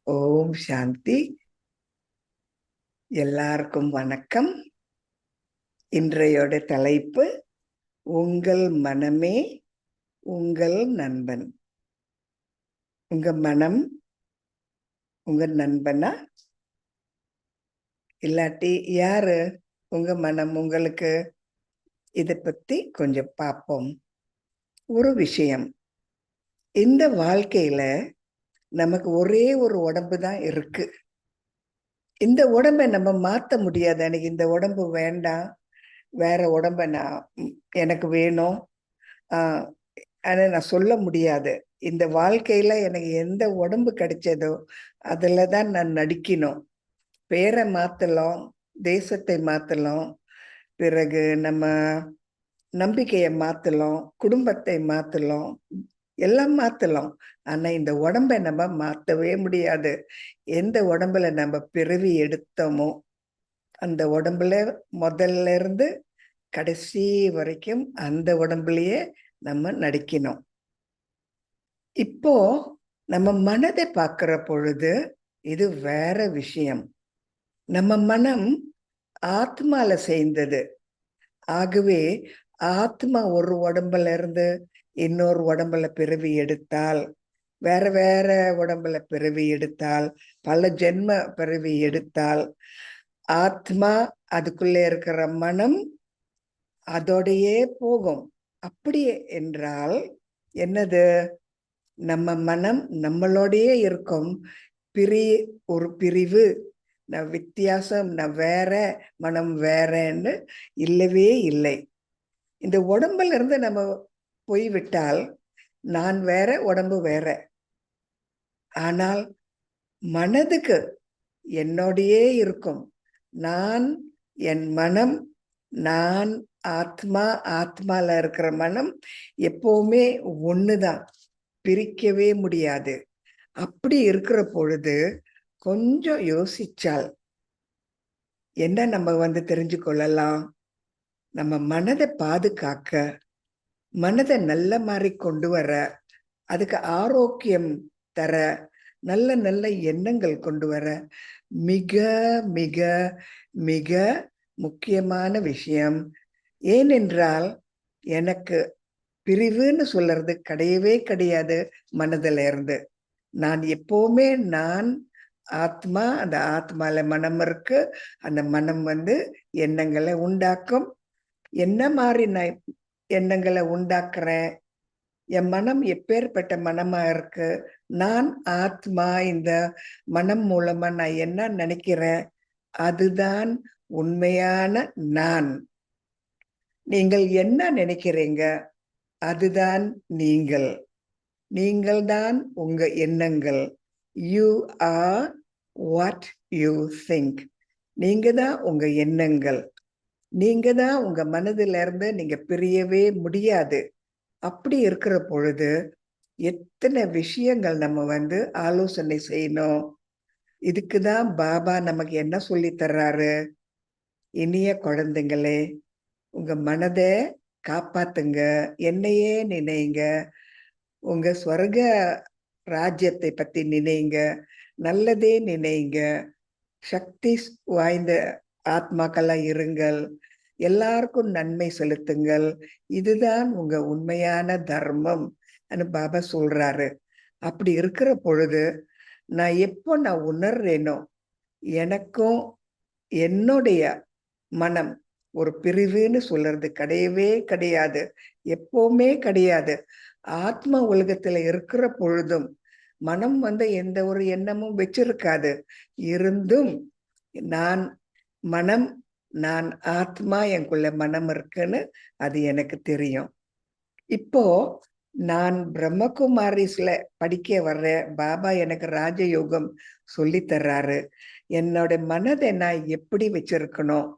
ஓம் சாந்தி. எல்லாருக்கும் வணக்கம். இன்றையோட தலைப்பு உங்கள் மனமே உங்கள் நண்பன். உங்க மனம் உங்க நண்பனா? இல்லாட்டி யாரு உங்க மனம் உங்களுக்கு? இதை பத்தி கொஞ்சம் பார்ப்போம். ஒரு விஷயம், இந்த வாழ்க்கையில நமக்கு ஒரே ஒரு உடம்பு தான் இருக்கு. இந்த உடம்பை நம்ம மாத்த முடியாது. எனக்கு இந்த உடம்பு வேண்டாம், வேற உடம்ப நான் எனக்கு வேணும் அதை நான் சொல்ல முடியாது. இந்த வாழ்க்கையில எனக்கு எந்த உடம்பு கிடைச்சதோ அதுல தான் நான் நடிக்கணும். பேரை மாத்தலாம், தேசத்தை மாத்தலாம், பிறகு நம்ம நம்பிக்கையை மாத்தலாம், குடும்பத்தை மாத்தலாம், எல்லாம் மாத்தலாம். ஆனா இந்த உடம்பை நம்ம மாத்தவே முடியாது. எந்த உடம்புல நம்ம பிறவி எடுத்தோமோ அந்த உடம்புல முதல்ல இருந்து கடைசி வரைக்கும் அந்த உடம்புலயே நம்ம நடிக்கணும். இப்போ நம்ம மனதை பார்க்கிற பொழுது இது வேற விஷயம். நம்ம மனம் ஆத்மால சேர்ந்தது. ஆகவே ஆத்மா ஒரு உடம்புல இருந்து இன்னொரு உடம்புல பிறவி எடுத்தால், வேற வேற உடம்புல பிறவி எடுத்தால், பல ஜென்ம பிறவி எடுத்தால், ஆத்மா அதுக்குள்ள இருக்கிற மனம் அதோடையே போகும். அப்படி என்றால் என்னது? நம்ம மனம் நம்மளோடையே இருக்கும். ஒரு பிரிவு, நான் வித்தியாசம், நான் வேற, மனம் வேறன்னு இல்லவே இல்லை. இந்த உடம்புல இருந்து நம்ம போய்விட்டால் நான் வேற, உடம்பு வேற. ஆனால் மனதுக்கு என்னோடையே இருக்கும். நான், என் மனம், நான் ஆத்மா, ஆத்மால இருக்கிற மனம் எப்பவுமே ஒண்ணுதான், பிரிக்கவே முடியாது. அப்படி இருக்கிற பொழுது கொஞ்சம் யோசிச்சால் என்ன நம்ம தெரிஞ்சு கொள்ளலாம்? நம்ம மனதை பாதுகாக்க, மனதை நல்ல மாதிரி கொண்டு வர, அதுக்கு ஆரோக்கியம் தர, நல்ல நல்ல எண்ணங்கள் கொண்டு வர மிக மிக மிக முக்கியமான விஷயம். ஏனென்றால் எனக்கு பிரிவுன்னு சொல்றது கிடையவே கிடையாது. மனதில இருந்து நான் எப்பவுமே நான் ஆத்மா, அந்த ஆத்மால மனம் இருக்கு. அந்த மனம் எண்ணங்களை உண்டாக்கும். என்ன மாதிரி நான் எண்ணங்களை உண்டாக்குறேன்? என் மனம் எப்பேற்பட்ட மனமா இருக்கு? நான் ஆத்மா, இந்த மனம் மூலமா நான் என்ன நினைக்கிறேன்? அதுதான் உண்மையான நான். நீங்கள் என்ன நினைக்கிறீங்க? அதுதான் நீங்கள். நீங்கள் தான் உங்க எண்ணங்கள். You are what you think. நீங்க தான் உங்க எண்ணங்கள். நீங்க தான் உங்க மனதில இருந்து நீங்க பிரியவே முடியாது. அப்படி இருக்கிற பொழுது எத்தனை விஷயங்கள் நம்ம ஆலோசனை செய்யணும். இதுக்குதான் பாபா நமக்கு என்ன சொல்லி தர்றாரு? இனிய குழந்தைங்களே, உங்க மனதை காப்பாத்துங்க, என்னையே நினைங்க, உங்க ஸ்வர்க ராஜ்யத்தை பத்தி நினைங்க, நல்லதே நினைங்க, சக்தி வாய்ந்த ஆத்மாக்களா இருங்கள், எல்லாருக்கும் நன்மை செலுத்துங்கள். இதுதான் உங்க உண்மையான தர்மம் பாபா சொல்றாரு. அப்படி இருக்கிற பொழுது நான் எப்போ நான் உணர்றேனோ எனக்கும் என்னுடைய மனம் ஒரு பிரிவுன்னு சொல்றது கிடையவே கிடையாது, எப்பவுமே கிடையாது. ஆத்மா உலகத்துல இருக்கிற பொழுதும் மனம் எந்த ஒரு எண்ணமும் வச்சிருக்காது. இருந்தும் நான் மனம், நான் ஆத்மா, எனக்குள்ள மனம் இருக்குன்னு அது எனக்கு தெரியும். இப்போ நான் பிரம்மகுமாரிஸ்ல படிக்க வர்ற பாபா எனக்கு ராஜயோகம் சொல்லி தர்றாரு. என்னோட மனதை நான் எப்படி வச்சிருக்கணும்?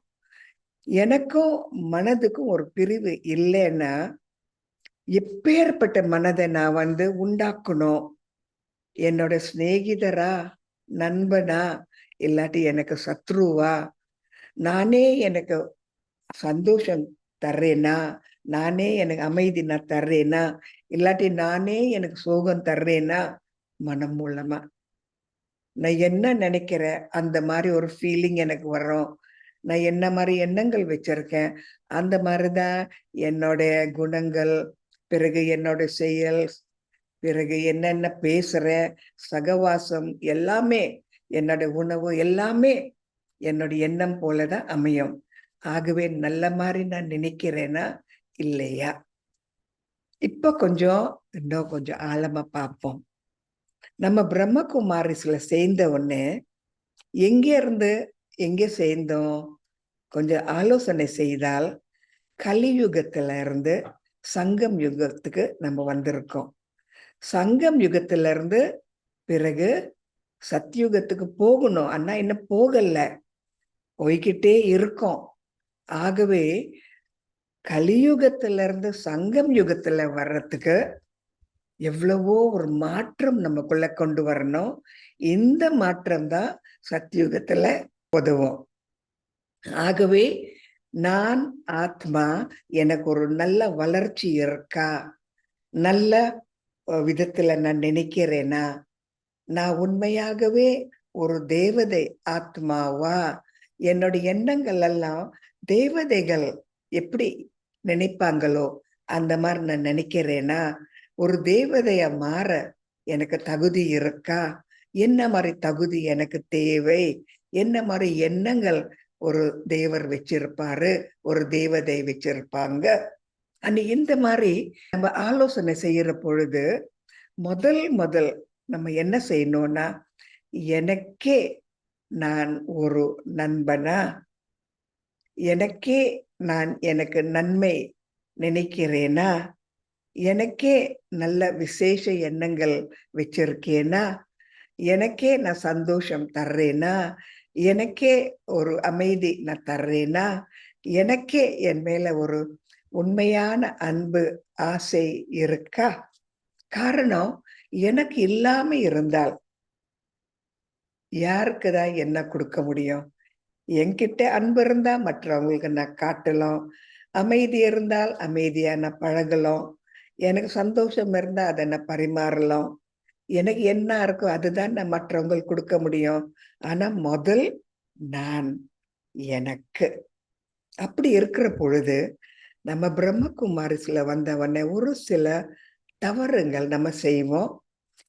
எனக்கும் மனதுக்கும் ஒரு பிரிவு இல்லைன்னா எப்பேற்பட்ட மனதை நான் உண்டாக்கணும்? என்னோட சிநேகிதரா, நண்பனா, இல்லாட்டி எனக்கு சத்ருவா? நானே எனக்கு சந்தோஷம் தர்றேனா? நானே எனக்கு அமைதி நான் தர்றேனா? இல்லாட்டி நானே எனக்கு சோகம் தர்றேனா? மனம் மூலமா. நான் என்ன நினைக்கிறேன் அந்த மாதிரி ஒரு ஃபீலிங் எனக்கு வரும். நான் என்ன மாதிரி எண்ணங்கள் வச்சிருக்கேன் அந்த மாதிரிதான் என்னுடைய குணங்கள், பிறகு என்னோட செயல், பிறகு என்னென்ன பேசுற சகவாசம் எல்லாமே, என்னோட உணவு எல்லாமே என்னோட எண்ணம் போலதான் அமையும். ஆகவே நல்ல மாதிரி நான் நினைக்கிறேனா இல்லையா? இப்ப இன்னும் கொஞ்சம் ஆழமா பார்ப்போம். நம்ம பிரம்மகுமாரிஸ்ல சேர்ந்த உடனே எங்க இருந்து எங்க சேர்ந்தோம்? கொஞ்சம் ஆலோசனை செய்தால் கலியுகத்துல இருந்து சங்கம் யுகத்துக்கு நம்ம வந்திருக்கோம். சங்கம் யுகத்துல இருந்து பிறகு சத்யுகத்துக்கு போகணும். ஆனா இன்னும் போகல, போய்கிட்டே இருக்கோம். ஆகவே கலியுகத்துல இருந்து சங்கம் யுகத்துல வர்றதுக்கு எவ்வளவோ ஒரு மாற்றம் நமக்குள்ள கொண்டு வரணும். இந்த மாற்றம் தான் சத்யுகத்துல உதவும். ஆகவே நான் ஆத்மா, எனக்கு ஒரு நல்ல வளர்ச்சி இருக்கா, நல்ல விதத்துல நான் நினைக்கிறேனா, நான் உண்மையாகவே ஒரு தேவதை ஆத்மாவா, என்னுடைய எண்ணங்கள் எல்லாம் தேவதைகள் எப்படி நினைப்பாங்களோ அந்த மாதிரி நான் நினைக்கிறேனா, ஒரு தேவதைய மாற எனக்கு தகுதி இருக்கா, என்ன மாதிரி தகுதி எனக்கு தேவை, என்ன மாதிரி எண்ணங்கள் ஒரு தேவர் வச்சிருப்பாரு, ஒரு தேவதை வச்சிருப்பாங்க. இந்த மாதிரி நம்ம ஆலோசனை செய்யற பொழுது முதல் நம்ம என்ன செய்யணும்னா, எனக்கே நான் ஒரு நண்பனா, எனக்கே நான் எனக்கு நன்மை நினைக்கிறேனா, எனக்கே நல்ல விசேஷ எண்ணங்கள் வச்சிருக்கேனா, எனக்கே நான் சந்தோஷம் தர்றேனா, எனக்கே ஒரு அமைதி நான் தர்றேனா, எனக்கே என் மேல ஒரு உண்மையான அன்பு ஆசை இருக்கா? காரணம், எனக்கு இல்லாம இருந்தால் யாருக்குதான் என்ன கொடுக்க முடியும்? என்கிட்ட அன்பு இருந்தா மற்றவங்களுக்கு நான் காட்டலாம், அமைதி இருந்தால் அமைதியா நான் பழகலாம், எனக்கு சந்தோஷம் இருந்தா அதை நான் பரிமாறலாம். எனக்கு என்ன இருக்கோ அதுதான் நான் மற்றவங்களுக்கு கொடுக்க முடியும். ஆனா முதல் நான் எனக்கு. அப்படி இருக்கிற பொழுது நம்ம பிரம்மகுமாரிஸ்ல வந்தவொடனே ஒரு சில தவறுங்கள் நம்ம செய்வோம்.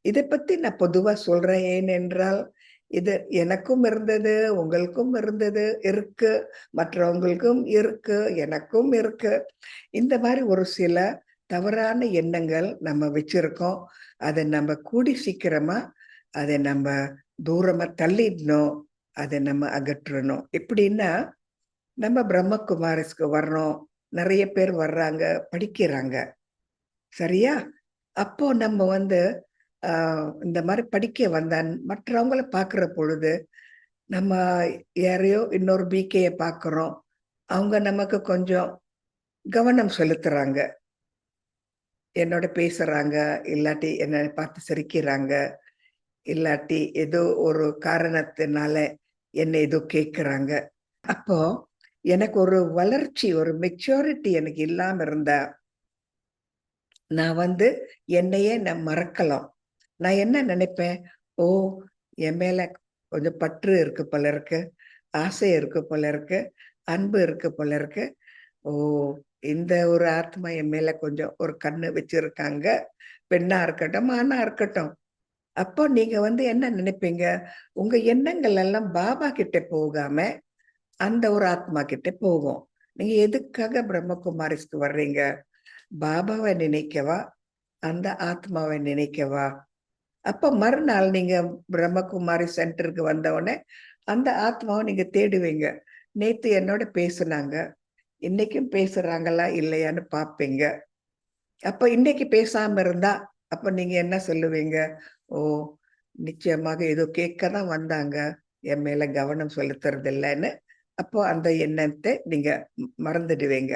இதை பத்தி நான் பொதுவா சொல்றேன். ஏனென்றால் இது எனக்கும் இருந்தது, உங்களுக்கும் இருந்தது, இருக்கு, மற்றவங்களுக்கும் இருக்கு, எனக்கும் இருக்கு. இந்த மாதிரி ஒரு சில தவறான எண்ணங்கள் நம்ம வச்சிருக்கோம். அதை நம்ம கூடி சீக்கிரமா அதை நம்ம தூரமா தள்ளிடணும், அதை நம்ம அகற்றணும். எப்படின்னா, நம்ம பிரம்மகுமாரிஸ்க்கு வர்றோம், நிறைய பேர் வர்றாங்க, படிக்கிறாங்க, சரியா? அப்போ நம்ம இந்த மாதிரி படிக்க வந்தான் மற்றவங்கள பார்க்கிற பொழுது நம்ம யாரையோ இன்னொரு பிகேய பார்க்கிறோம், அவங்க நமக்கு கொஞ்சம் கவனம் செலுத்துறாங்க, என்னோட பேசுறாங்க, இல்லாட்டி என்னை பார்த்து சிரிக்கிறாங்க, இல்லாட்டி ஏதோ ஒரு காரணத்தினால என்னை ஏதோ கேட்கிறாங்க. அப்போ எனக்கு ஒரு வளர்ச்சி, ஒரு மெச்சூரிட்டி எனக்கு இல்லாம இருந்தா நான் என்னையே நான் மறக்கலாம். நான் என்ன நினைப்பேன், ஓ, என் மேல கொஞ்சம் பற்று இருக்கு போல இருக்கு, ஆசை இருக்கு போல இருக்கு, அன்பு இருக்கு போல இருக்கு. ஓ, இந்த ஒரு ஆத்மா என் மேல கொஞ்சம் ஒரு கண்ணு வச்சிருக்காங்க, பெண்ணா இருக்கட்டும் ஆணா இருக்கட்டும். அப்போ நீங்க என்ன நினைப்பீங்க, உங்க எண்ணங்கள் எல்லாம் பாபா கிட்ட போகாம அந்த ஒரு ஆத்மா கிட்ட போகும். நீங்க எதுக்காக பிரம்மகுமாரிஸ்க்கு வர்றீங்க? பாபாவை நினைக்கவா, அந்த ஆத்மாவை நினைக்கவா? அப்ப மறுநாள் நீங்க பிரம்மகுமாரி சென்டருக்கு வந்தவுடனே அந்த ஆத்மாவை நீங்க தேடுவீங்க. நேத்து என்னோட பேசுனாங்க, இன்னைக்கும் பேசுறாங்களா இல்லையான்னு பாப்பீங்க. அப்ப இன்னைக்கு பேசாம இருந்தா அப்ப நீங்க என்ன சொல்லுவீங்க? ஓ, நிச்சயமாக ஏதோ கேட்கதான் வந்தாங்க, என் மேல கவனம் செலுத்துறது இல்லைன்னு. அப்போ அந்த எண்ணத்தை நீங்க மறந்துடுவீங்க.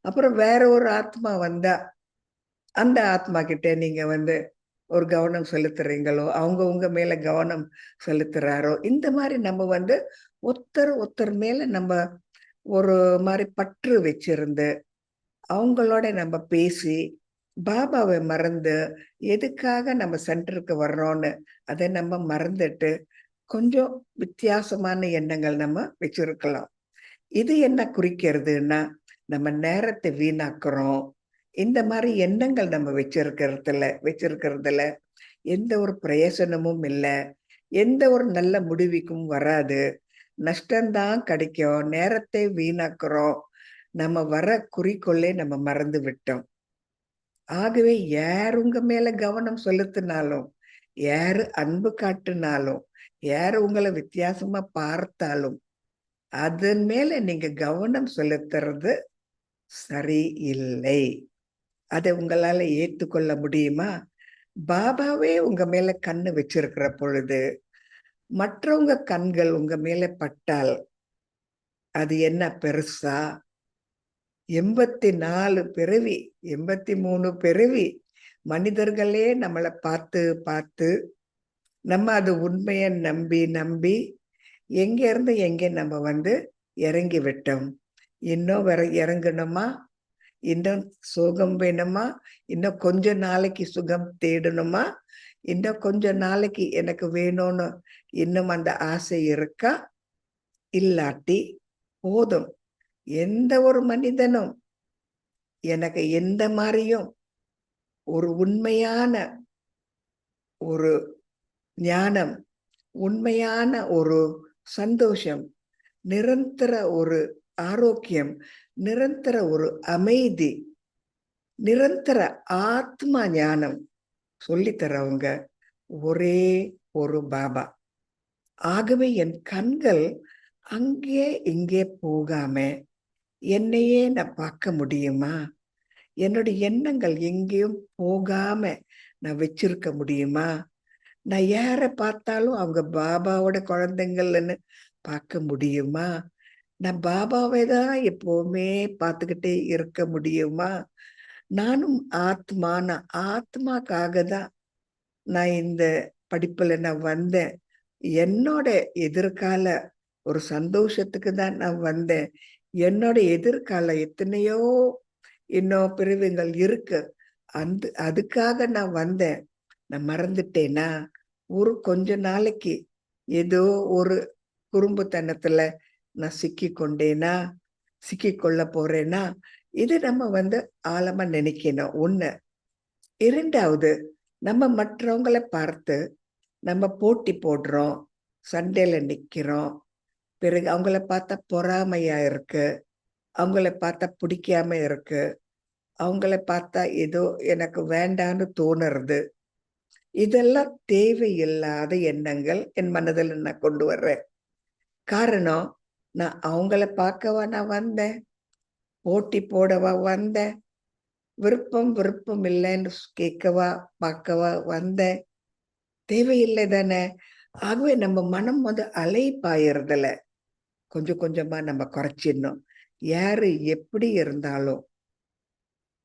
அப்புறம் வேற ஒரு ஆத்மா வந்தா அந்த ஆத்மா கிட்ட நீங்க ஒரு கவனம் செலுத்துறீங்களோ, அவங்க உங்க மேல கவனம் செலுத்துறாரோ, இந்த மாதிரி நம்ம ஒருத்தர் ஒருத்தர் மேல நம்ம ஒரு மாதிரி பற்று வச்சிருந்து அவங்களோட நம்ம பேசி பாபாவை மறந்து எதுக்காக நம்ம சென்டருக்கு வர்றோம்னு அதை நம்ம மறந்துட்டு கொஞ்சம் வித்தியாசமான எண்ணங்கள் நம்ம வச்சிருக்கலாம். இது என்ன குறிக்கிறதுன்னா, நம்ம நேரத்தை வீணாக்குறோம். இந்த மாதிரி எண்ணங்கள் நம்ம வச்சிருக்கிறதுல எந்த ஒரு பிரயோசனமும் இல்ல. எந்த ஒரு நல்ல முடிவுக்கும் வராது. நஷ்டம்தான் கிடைக்கும். நேரத்தை வீணாக்குறோம். நம்ம வர குறிக்கோளை நம்ம மறந்து விட்டோம். ஆகவே யார் உங்க மேல கவனம் செலுத்தினாலும், யாரு அன்பு காட்டினாலும், யாரு உங்கள வித்தியாசமா பார்த்தாலும், அதன் மேல நீங்க கவனம் செலுத்துறது சரியில்லை. அதை உங்களால ஏத்துக்கொள்ள முடியுமா? பாபாவே உங்க மேல கண்ணு வச்சிருக்கிற பொழுது, மற்றவங்க கண்கள் உங்க மேல பட்டால், அது என்ன பெருசா? 84 பிறவி, 83 பிறவி மனிதர்களே நம்மள பார்த்து, பார்த்து, நம்ம அது உண்மைய நம்பி, எங்க இருந்து எங்கே நம்ம இறங்கி விட்டோம். இன்னும் இறங்கணுமா? இன்னும் சுகம் வேணுமா? இன்னும் கொஞ்ச நாளைக்கு சுகம் தேடணுமா? இன்னும் கொஞ்ச நாளைக்கு எனக்கு வேணும்னு இன்னும் அந்த ஆசை இருக்கா? இல்லாட்டி போதும். எந்த ஒரு மனிதனும் எனக்கு எந்த மாதிரியும் ஒரு உண்மையான ஒரு ஞானம், உண்மையான ஒரு சந்தோஷம், நிரந்தர ஒரு ஆரோக்கியம், நிரந்தர ஒரு அமைதி, நிரந்தர ஆத்ம ஞானம் சொல்லித்தரவங்க ஒரே ஒரு பாபா. ஆகவே என் கண்கள் அங்கே இங்கே போகாம என்னையே நான் பார்க்க முடியுமா? என்னுடைய எண்ணங்கள் எங்கேயும் போகாம நான் வச்சிருக்க முடியுமா? நான் யாரை பார்த்தாலும் அவங்க பாபாவோட குழந்தைங்கள்னு பார்க்க முடியுமா? நான் பாபாவை தான் எப்பவுமே பார்த்துக்கிட்டே இருக்க முடியுமா? நானும் நான் ஆத்மாக்காக தான் நான் இந்த படிப்புல நான் வந்தேன். என்னோட எதிர்கால ஒரு சந்தோஷத்துக்கு தான் நான் வந்தேன். என்னோட எதிர்கால எத்தனையோ இன்னும் பிரிவுகள் இருக்கு. அதுக்காக நான் வந்தேன். நான் மறந்துட்டேனா? ஒரு கொஞ்ச நாளைக்கு ஏதோ ஒரு குறும்புத்தனத்துல நான் சிக்கிக்கொண்டேனா? சிக்கிக்கொள்ள போறேனா? இது நம்ம ஆழமா நினைக்கணும். 1. 2வது, நம்ம மற்றவங்கள பார்த்து நம்ம போட்டி போடுறோம். சண்டையில நிக்கிறோம். பிறகு அவங்கள பார்த்தா பொறாமையா இருக்கு. அவங்கள பார்த்தா பிடிக்காம இருக்கு. அவங்கள பார்த்தா ஏதோ எனக்கு வேண்டான்னு தோணுறது. இதெல்லாம் தேவையில்லாத எண்ணங்கள் என் மனதில் நான் கொண்டு வர்றேன். காரணம், நான் அவங்கள பார்க்கவா நான் வந்தேன்? போட்டி போடவா வந்தேன்? விருப்பம் இல்லைன்னு கேட்கவா, பார்க்கவா வந்தேன்? தேவையில்லை தானே. ஆகவே நம்ம மனம் அலைப்பாயறதுல கொஞ்சம் கொஞ்சமா நம்ம குறைச்சிடணும். யாரு எப்படி இருந்தாலும்,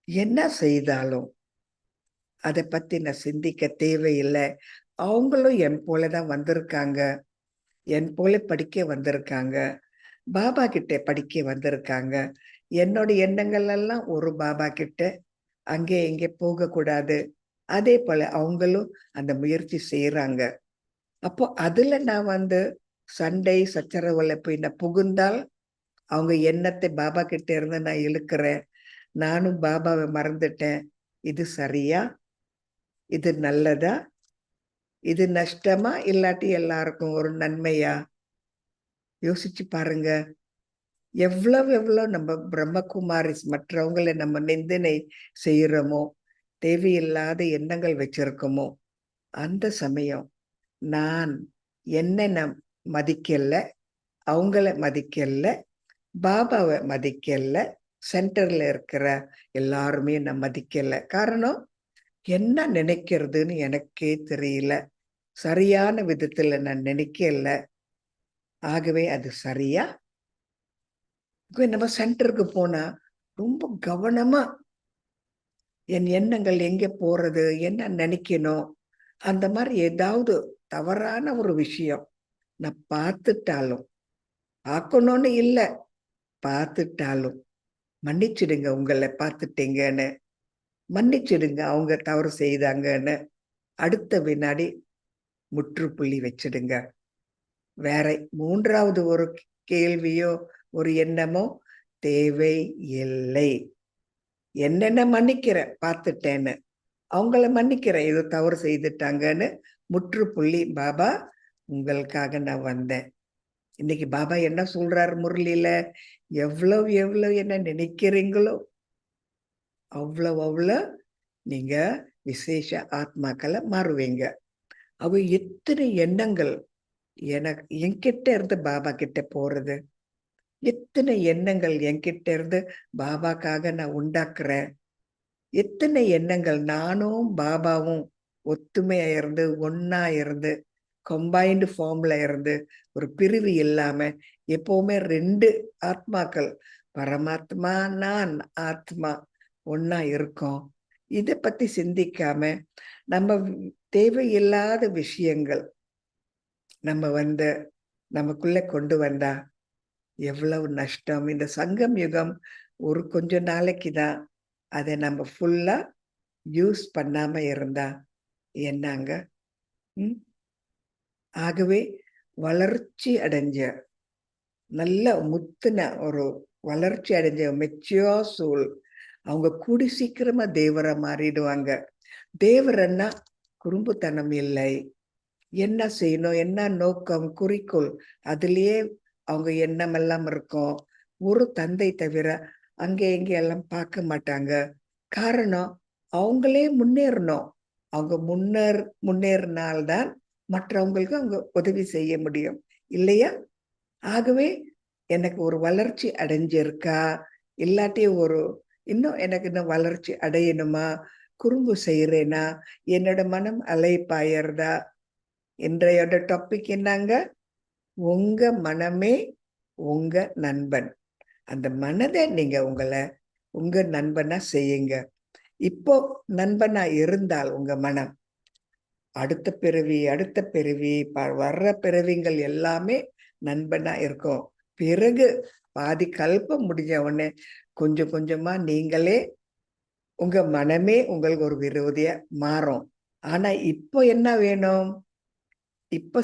என்ன செய்தாலும் அதை பத்தி நான் சிந்திக்க தேவையில்லை. அவங்களும் என் போலதான் வந்திருக்காங்க. என் போல படிக்க வந்திருக்காங்க. பாபா கிட்ட படிக்க வந்திருக்காங்க. என்னோட எண்ணங்கள் எல்லாம் ஒரு பாபா கிட்ட. அங்கே இங்கே போகக்கூடாது. அதே போல அவங்களும் அந்த முயற்சி செய்யறாங்க. அப்போ அதுல நான் சண்டை சச்சரவுல போய் நான் புகுந்தால், அவங்க எண்ணத்தை பாபா கிட்ட இருந்து நான் இழுக்கிறேன். நானும் பாபாவை மறந்துட்டேன். இது சரியா? இது நல்லதா? இது நஷ்டமா? இல்லாட்டி எல்லாருக்கும் ஒரு நன்மையா? யோசிச்சு பாருங்க. எவ்வளவு நம்ம பிரம்மகுமாரிஸ் மற்றவங்களை நம்ம நிந்தனை செய்யறோமோ, தேவையில்லாத எண்ணங்கள் வச்சிருக்கோமோ, அந்த சமயம் நான் என்ன மதிக்கல, அவங்கள மதிக்கல, பாபாவை மதிக்கல, சென்டர்ல இருக்கிற எல்லாருமே நான் மதிக்கல. காரணம், என்ன நினைக்கிறதுன்னு எனக்கே தெரியல. சரியான விதத்துல நான் நினைக்கல. ஆகவே அது சரியா? நம்ம சென்டருக்கு போனா ரொம்ப கவனமா என் எண்ணங்கள் எங்க போறது, என்ன நினைக்கணும், அந்த மாதிரி ஏதாவது தவறான ஒரு விஷயம் நான் பார்த்துட்டாலும், பார்க்கணும்னு இல்ல, பார்த்துட்டாலும் மன்னிச்சிடுங்க, உங்களை பார்த்துட்டீங்கன்னு மன்னிச்சிடுங்க, அவங்க தவறு செய்தாங்கன்னு அடுத்த வினாடி முற்றுப்புள்ளி வச்சிடுங்க. வேற மூன்றாவது ஒரு கேள்வியோ ஒரு எண்ணமோ தேவை இல்லை. என்னென்ன மன்னிக்கிறேன், பார்த்துட்டேன்னு, அவங்கள மன்னிக்கிறேன், ஏதோ தவறு செய்துட்டாங்கன்னு முற்றுப்புள்ளி. பாபா, உங்களுக்காக நான் வந்தேன். இன்னைக்கு பாபா என்ன சொல்றாரு முரளியில, எவ்வளவு எவ்வளவு என்ன நினைக்கிறீங்களோ அவ்வளவு அவ்வளவு நீங்க விசேஷ ஆத்மாக்களை மாறுவீங்க. அவ எத்தனை எண்ணங்கள் எனக்கு என்கிட்ட இருந்து பாபா கிட்ட போறது, எத்தனை எண்ணங்கள் என்கிட்ட இருந்து பாபாக்காக நான் உண்டாக்குறேன், எத்தனை எண்ணங்கள் நானும் பாபாவும் ஒத்துமையா இருந்து ஒன்னா இருந்து கம்பைன்டு ஃபார்ம்ல இருந்து ஒரு பிரிவு இல்லாம எப்பவுமே ரெண்டு ஆத்மாக்கள், பரமாத்மா நான் ஆத்மா ஒன்னா இருக்கோம். இதை பத்தி சிந்திக்காம நம்ம தேவையில்லாத விஷயங்கள் நம்ம நமக்குள்ள கொண்டு வந்தா எவ்வளவு நஷ்டம். இந்த சங்கம் யுகம் ஒரு கொஞ்ச நாளைக்கு தான், அதை நம்ம ஃபுல்லா யூஸ் பண்ணாம இருந்தா என்னங்க? ஆகவே வளர்ச்சி அடைஞ்ச நல்ல முத்துன ஒரு வளர்ச்சி அடைஞ்ச மெச்சுவர் சோல் அவங்க கூடி சீக்கிரமா தேவரா மாறிடுவாங்க. தேவரன்னா குறும்புத்தனம் இல்லை, என்ன செய்யணும், என்ன நோக்கம், குறிக்கோள், அதுலயே அவங்க எண்ணம் எல்லாம் இருக்கும். ஒரு தந்தை தவிர அங்கே இங்கே எல்லாம் பார்க்க மாட்டாங்க. காரணம், அவங்களே முன்னேறணும். அவங்க முன்னேறினால்தான் மற்றவங்களுக்கு அவங்க உதவி செய்ய முடியும், இல்லையா? ஆகவே எனக்கு ஒரு வளர்ச்சி அடைஞ்சிருக்கா, இல்லாட்டி இன்னும் எனக்கு இன்னும் வளர்ச்சி அடையணுமா, குறும்பு செய்யறேனா, என்னோட மனம் அலைப்பாயறதா? இன்றையோட டாபிக் என்னங்க? உங்க மனமே உங்க நண்பன். அந்த மனதை நீங்க உங்க நண்பனா செய்யுங்க. இப்போ நண்பனா இருந்தால் உங்க மனம் அடுத்த பிறவி வர்ற பிறவிகள் எல்லாமே நண்பனா இருக்கும். பிறகு பாதி கல்பம் முடிஞ்ச உடனே கொஞ்சம் கொஞ்சமா நீங்களே உங்க மனமே உங்களுக்கு ஒரு விரோதியா மாறும். ஆனா இப்போ என்ன வேணும்? இப்ப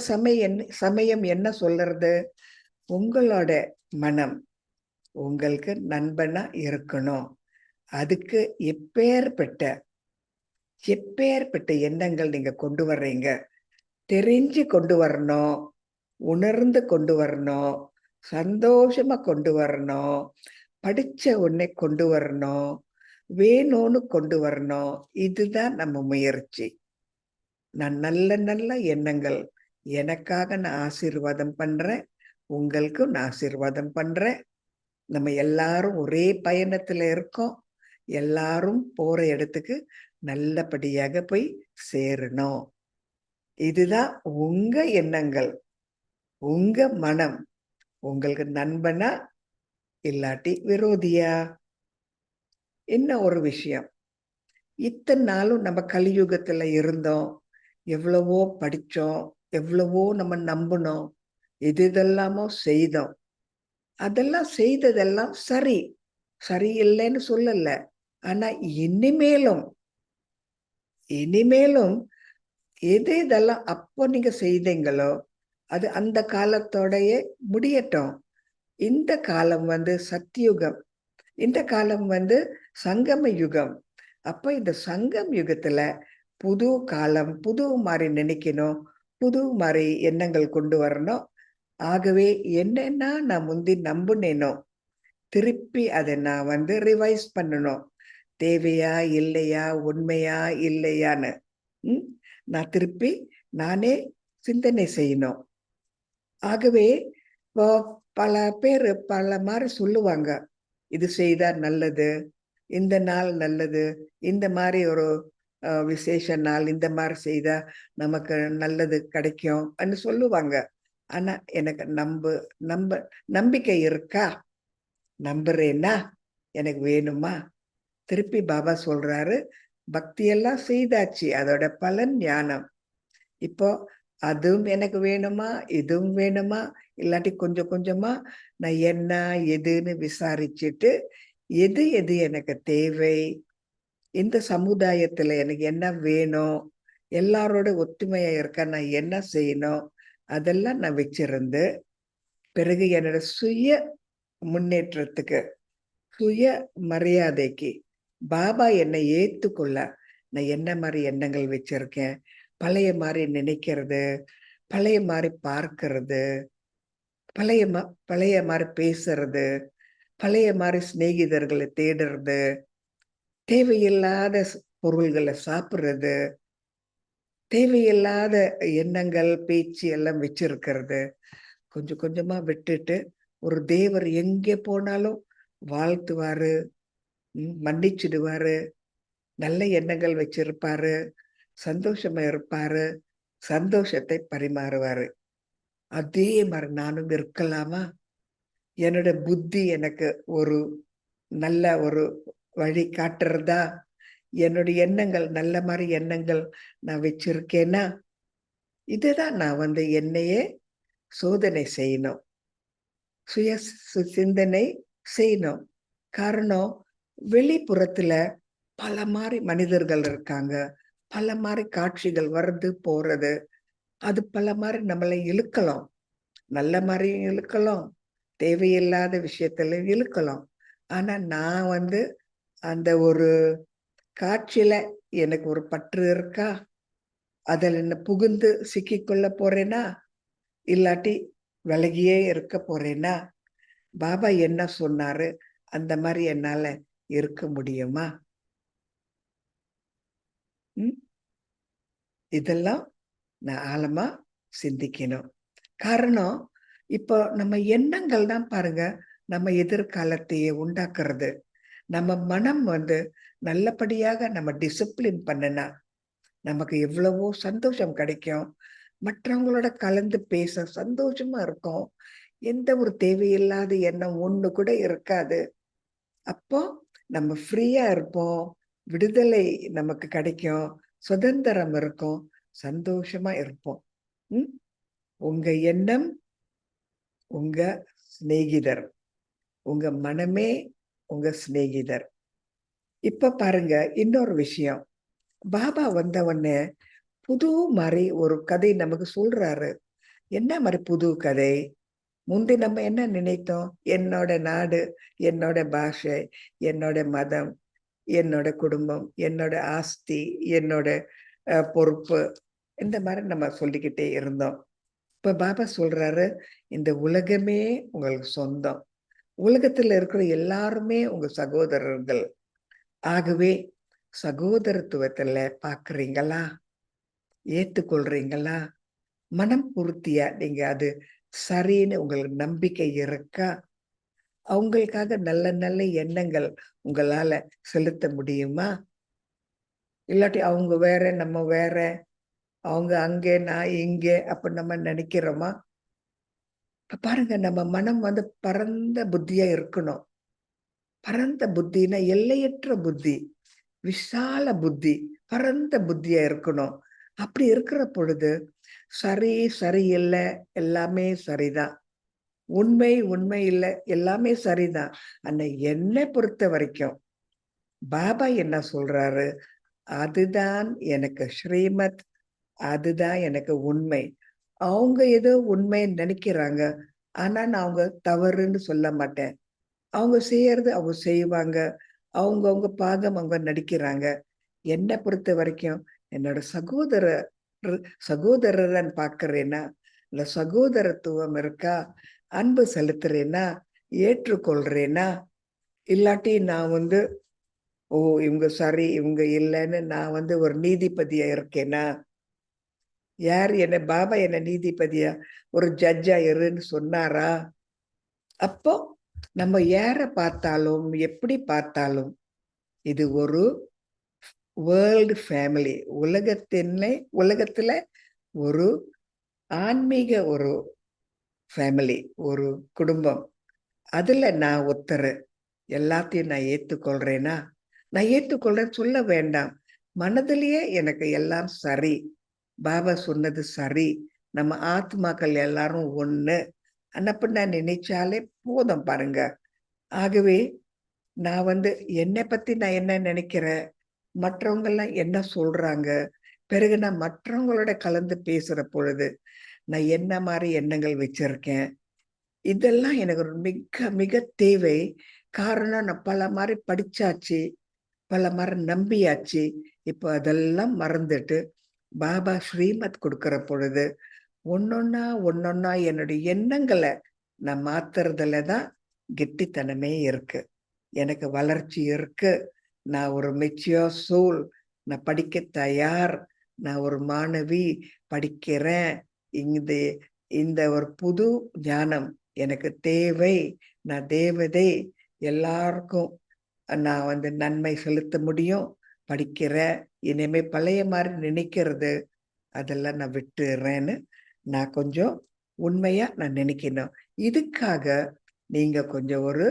சமயம் என்ன சொல்றது? உங்களோட மனம் உங்களுக்கு நண்பனா இருக்கணும். அதுக்கு எப்பேற்பட்ட எண்ணங்கள் நீங்க கொண்டு வர்றீங்க, தெரிஞ்சு கொண்டு வரணும், உணர்ந்து கொண்டு வரணும், சந்தோஷமா கொண்டு வரணும், படிச்ச உடனே கொண்டு வரணும், வேணும்னு கொண்டு வரணும். இதுதான் நம்ம முயற்சி. நான் நல்ல நல்ல எண்ணங்கள் எனக்காக நான் ஆசீர்வாதம் பண்றேன், உங்களுக்கும் நான் ஆசீர்வாதம் பண்றேன். நம்ம எல்லாரும் ஒரே பயணத்துல இருக்கோம். எல்லாரும் போற இடத்துக்கு நல்லபடியாக போய் சேரணும். இதுதான் உங்க எண்ணங்கள். உங்க மனம் உங்களுக்கு நண்பனா இல்லாட்டி விரோதியா? இன்னும் ஒரு விஷயம், இத்தனை நாளும் நம்ம கலியுகத்துல இருந்தோம், எவ்வளவோ படிச்சோம், எவ்வளவோ நம்ம நம்பணும், இதெல்லாமோ செய்தோம். அதெல்லாம் செய்ததெல்லாம் சரியில்லைன்னு சொல்லல. ஆனா இனிமேலும் இதெல்லாம் அப்போ நீங்க செய்தீங்களோ அது அந்த காலத்தோடயே முடியட்டும். இந்த காலம் சத்தியுகம், இந்த காலம் சங்கம யுகம். அப்ப இந்த சங்கம் யுகத்துல புது காலம், புது மாதிரி நினைக்கணும், புது மாதிரி எண்ணங்கள் கொண்டு வரணும். ஆகவே என்னன்னா நான் முந்தி நம்புனேனோ திருப்பி அதை நான் ரிவைஸ் பண்ணணும். தேவையா இல்லையா, உண்மையா இல்லையான்னு நான் திருப்பி நானே சிந்தனை செய்யணும். ஆகவே பல பேர் பல மாதிரி சொல்லுவாங்க, இது செய்தா நல்லது, இந்த நாள் நல்லது, இந்த மாதிரி ஒரு விசேஷ நாள் இந்த மாதிரி செய்தா நமக்கு நல்லது கிடைக்கும் சொல்லுவாங்க. ஆனா எனக்கு நம்பிக்கை இருக்கா? நம்புறேன்னா எனக்கு வேணுமா? திருப்பி பாபா சொல்றாரு, பக்தியெல்லாம் செய்தாச்சு, அதோட பலன் ஞானம். இப்போ அதுவும் எனக்கு வேணுமா, இதுவும் வேணுமா, இல்லாட்டி கொஞ்சம் கொஞ்சமா நான் என்ன எதுன்னு விசாரிச்சுட்டு எது எது எனக்கு தேவை, இந்த சமுதாயத்துல எனக்கு என்ன வேணும், எல்லாரோட ஒத்துமையா இருக்க நான் என்ன செய்யணும், அதெல்லாம் நான் வச்சிருந்து, பிறகு என்னோட சுய முன்னேற்றத்துக்கு, சுய மரியாதைக்கு, பாபா என்னை ஏத்துக்கொள்ள, நான் என்ன மாரி எண்ணங்கள் வச்சிருக்கேன், பழைய மாரி நினைக்கிறது, பழைய மாரி பார்க்கிறது, பழைய மாரி பேசுறது, பழைய மாரி சிநேகிதர்கள தேடுறது, தேவையில்லாத பொருள்கள சாப்பிடுறது, தேவையில்லாத எண்ணங்கள், பேச்சு எல்லாம் வச்சிருக்கிறது. கொஞ்சம் கொஞ்சமா விட்டுட்டு, ஒரு தேவர் எங்கே போனாலும் வாழ்த்துவாரு, மன்னிச்சிடுவாரு, நல்ல எண்ணங்கள் வச்சிருப்பாரு, சந்தோஷமா இருப்பாரு, சந்தோஷத்தை பரிமாறுவாரு. அதே மாரி நானும் இருக்கலாமா? என்னோட புத்தி எனக்கு ஒரு நல்ல ஒரு வழி காட்டுறதா? என்னுடைய எண்ணங்கள் நல்ல மாரி எண்ணங்கள் நான் வச்சிருக்கேனா? இதுதான் நான் என்னையே சோதனை செய்யணும். சுய சிந்தனை செய்யணும். காரணம், வெளிப்புறத்துல பல மாரி மனிதர்கள் இருக்காங்க. பல மாரி காட்சிகள் வருது, போறது. அது பல மாரி நம்மள இழுக்கலாம். நல்ல மாரியும் இழுக்கலாம். தேவையில்லாத விஷயத்துல இழுக்கலாம். ஆனா நான் அந்த ஒரு காட்சியில எனக்கு ஒரு பற்று இருக்கா? அதுல என்ன புகுந்து சிக்கிக்கொள்ள போறேனா? இல்லாட்டி விலகியே இருக்க போறேனா? பாபா என்ன சொன்னாரு? அந்த மாரி என்னால இருக்க முடியுமா? ம். இதெல்லாம் நான் ஆழமா சிந்திக்கணும். காரணம், இப்போ நம்ம எண்ணங்கள் தான் பாருங்க, நம்ம எதிர்காலத்தையே உண்டாக்குறது. நம்ம மனம் நல்லபடியாக நம்ம டிசிப்ளின் பண்ணுனா, நமக்கு எவ்வளவோ சந்தோஷம் கிடைக்கும். மற்றவங்களோட கலந்து பேச சந்தோஷமா இருக்கும். எந்த ஒரு தேவையில்லாத எண்ணம் ஒண்ணு கூட இருக்காது. அப்போ நம்ம ஃப்ரீயா இருப்போம். விடுதலை நமக்கு கிடைக்கும். சுதந்திரம் இருக்கும். சந்தோஷமா இருப்போம். ம். உங்க எண்ணம் உங்க சிநேகிதர். உங்க மனமே உங்க சிநேகிதர். இப்ப பாருங்க இன்னொரு விஷயம். பாபா வந்த உடனே புது மாரி ஒரு கதை நமக்கு சொல்றாரு. என்ன மாரி புது கதை? முந்தி நம்ம என்ன நினைத்தோம்? என்னோட நாடு, என்னோட பாஷை, என்னோட மதம், என்னோட குடும்பம், என்னோட ஆஸ்தி, என்னோட பொறுப்பு, இந்த மாரி நம்ம சொல்லிக்கிட்டே இருந்தோம். இப்ப பாபா சொல்றாரு, இந்த உலகமே உங்களுக்கு சொந்தம். உலகத்துல இருக்கிற எல்லாருமே உங்க சகோதரர்கள். ஆகவே சகோதரத்துவத்துல பார்க்கிறீங்களா? ஏத்துக்கொள்றீங்களா? மனம் பூர்த்தியா நீங்க அது சரின்னு உங்களுக்கு நம்பிக்கை இருக்கா? அவங்களுக்காக நல்ல நல்ல எண்ணங்கள் உங்களால செலுத்த முடியுமா? இல்லாட்டி அவங்க வேற, நம்ம வேற, அவங்க அங்கே, நான் இங்கே அப்ப நம்ம நினைக்கிறோமா? இப்ப பாருங்க நம்ம மனம் பரந்த புத்தியா இருக்கணும். பரந்த புத்தின்னா எல்லையற்ற புத்தி, விசால புத்தி, பரந்த புத்தியா இருக்கணும். அப்படி இருக்கிற பொழுது, சரி, சரியில்ல எல்லாமே சரிதான். உண்மை, உண்மை இல்ல எல்லாமே சரிதான். ஆனா என்னை பொறுத்த வரைக்கும், பாபா என்ன சொல்றாரு? அதுதான் எனக்கு ஸ்ரீமத். அதுதான் எனக்கு உண்மை. அவங்க ஏதோ உண்மைன்னு நெனைக்கிறாங்க. ஆனா நான் அவங்க தவறுன்னு சொல்ல மாட்டேன். அவங்க செய்யறது அவங்க செய்வாங்க. அவங்கவங்க பாகம் அவங்க நடிக்கிறாங்க. என்ன பொறுத்த வரைக்கும் என்னோட சகோதரரன் பார்க்கிறேனா, இல்ல சகோதரத்துவம் இருக்கா? அன்பு செலுத்துறேனா? ஏற்றுக்கொள்றேனா? இல்லாட்டி நான் ஓ! இவங்க சரி, இவங்க இல்லன்னு நான் ஒரு நீதிபதியா இருக்கேனா? பாபா என்ன நீதிபதியா, ஒரு ஜட்ஜா இருன்னு சொன்னாரா? அப்போ நம்ம யார பார்த்தாலும், எப்படி பார்த்தாலும், இது ஒரு வேர்ல்டு ஃபேமிலி. உலகத்துல ஒரு ஆன்மீக ஒரு ஃபேமிலி, ஒரு குடும்பம். அதுல நான் ஒருத்தரு. எல்லாத்தையும் நான் ஏத்துக்கொள்றேனா? நான் ஏத்துக்கொள்றேன்னு சொல்ல வேண்டாம். மனதிலேயே எனக்கு எல்லாம் சரி. பாபா சொன்னது சரி. நம்ம ஆத்மாக்கள் எல்லாரும் ஒண்ணு. நான் நினைச்சாலே போதும் பாருங்க. ஆகவே நான் என்னை பத்தி நான் என்ன நினைக்கிறேன்? மற்றவங்கலாம் என்ன சொல்றாங்க? பிறகு நான் மற்றவங்களோட கலந்து பேசுற பொழுது, நான் என்ன மாதிரி எண்ணங்கள் வச்சிருக்கேன். இதெல்லாம் எனக்கு ஒரு மிக மிக தேவை. காரணம் நான் பல மாதிரி படிச்சாச்சு, பல மாதிரி நம்பியாச்சு. இப்போ அதெல்லாம் மறந்துட்டு பாபா ஸ்ரீமத் கொடுக்கிற பொழுது ஒன்னொன்னா ஒன்னொன்னா என்னுடைய எண்ணங்களை நான் மாத்துறதுல தான் கெட்டித்தனமே இருக்கு. எனக்கு வளர்ச்சி இருக்கு. நான் ஒரு மெச்சியோர் சோல். நான் படிக்க தயார். நான் ஒரு மாணவி, படிக்கிறேன். இந்த இந்த ஒரு புது ஞானம் எனக்கு தேவை. நான் தேவதை. எல்லாருக்கும் நான் நன்மை செலுத்த முடியும். படிக்கிறேன். இனிமே பழைய மாதிரி நினைக்கிறது அதெல்லாம் நான் விட்டுறேன்னு நான் கொஞ்சம் உண்மையா நான் நினைக்கணும். இதுக்காக நீங்க கொஞ்சம் ஒரு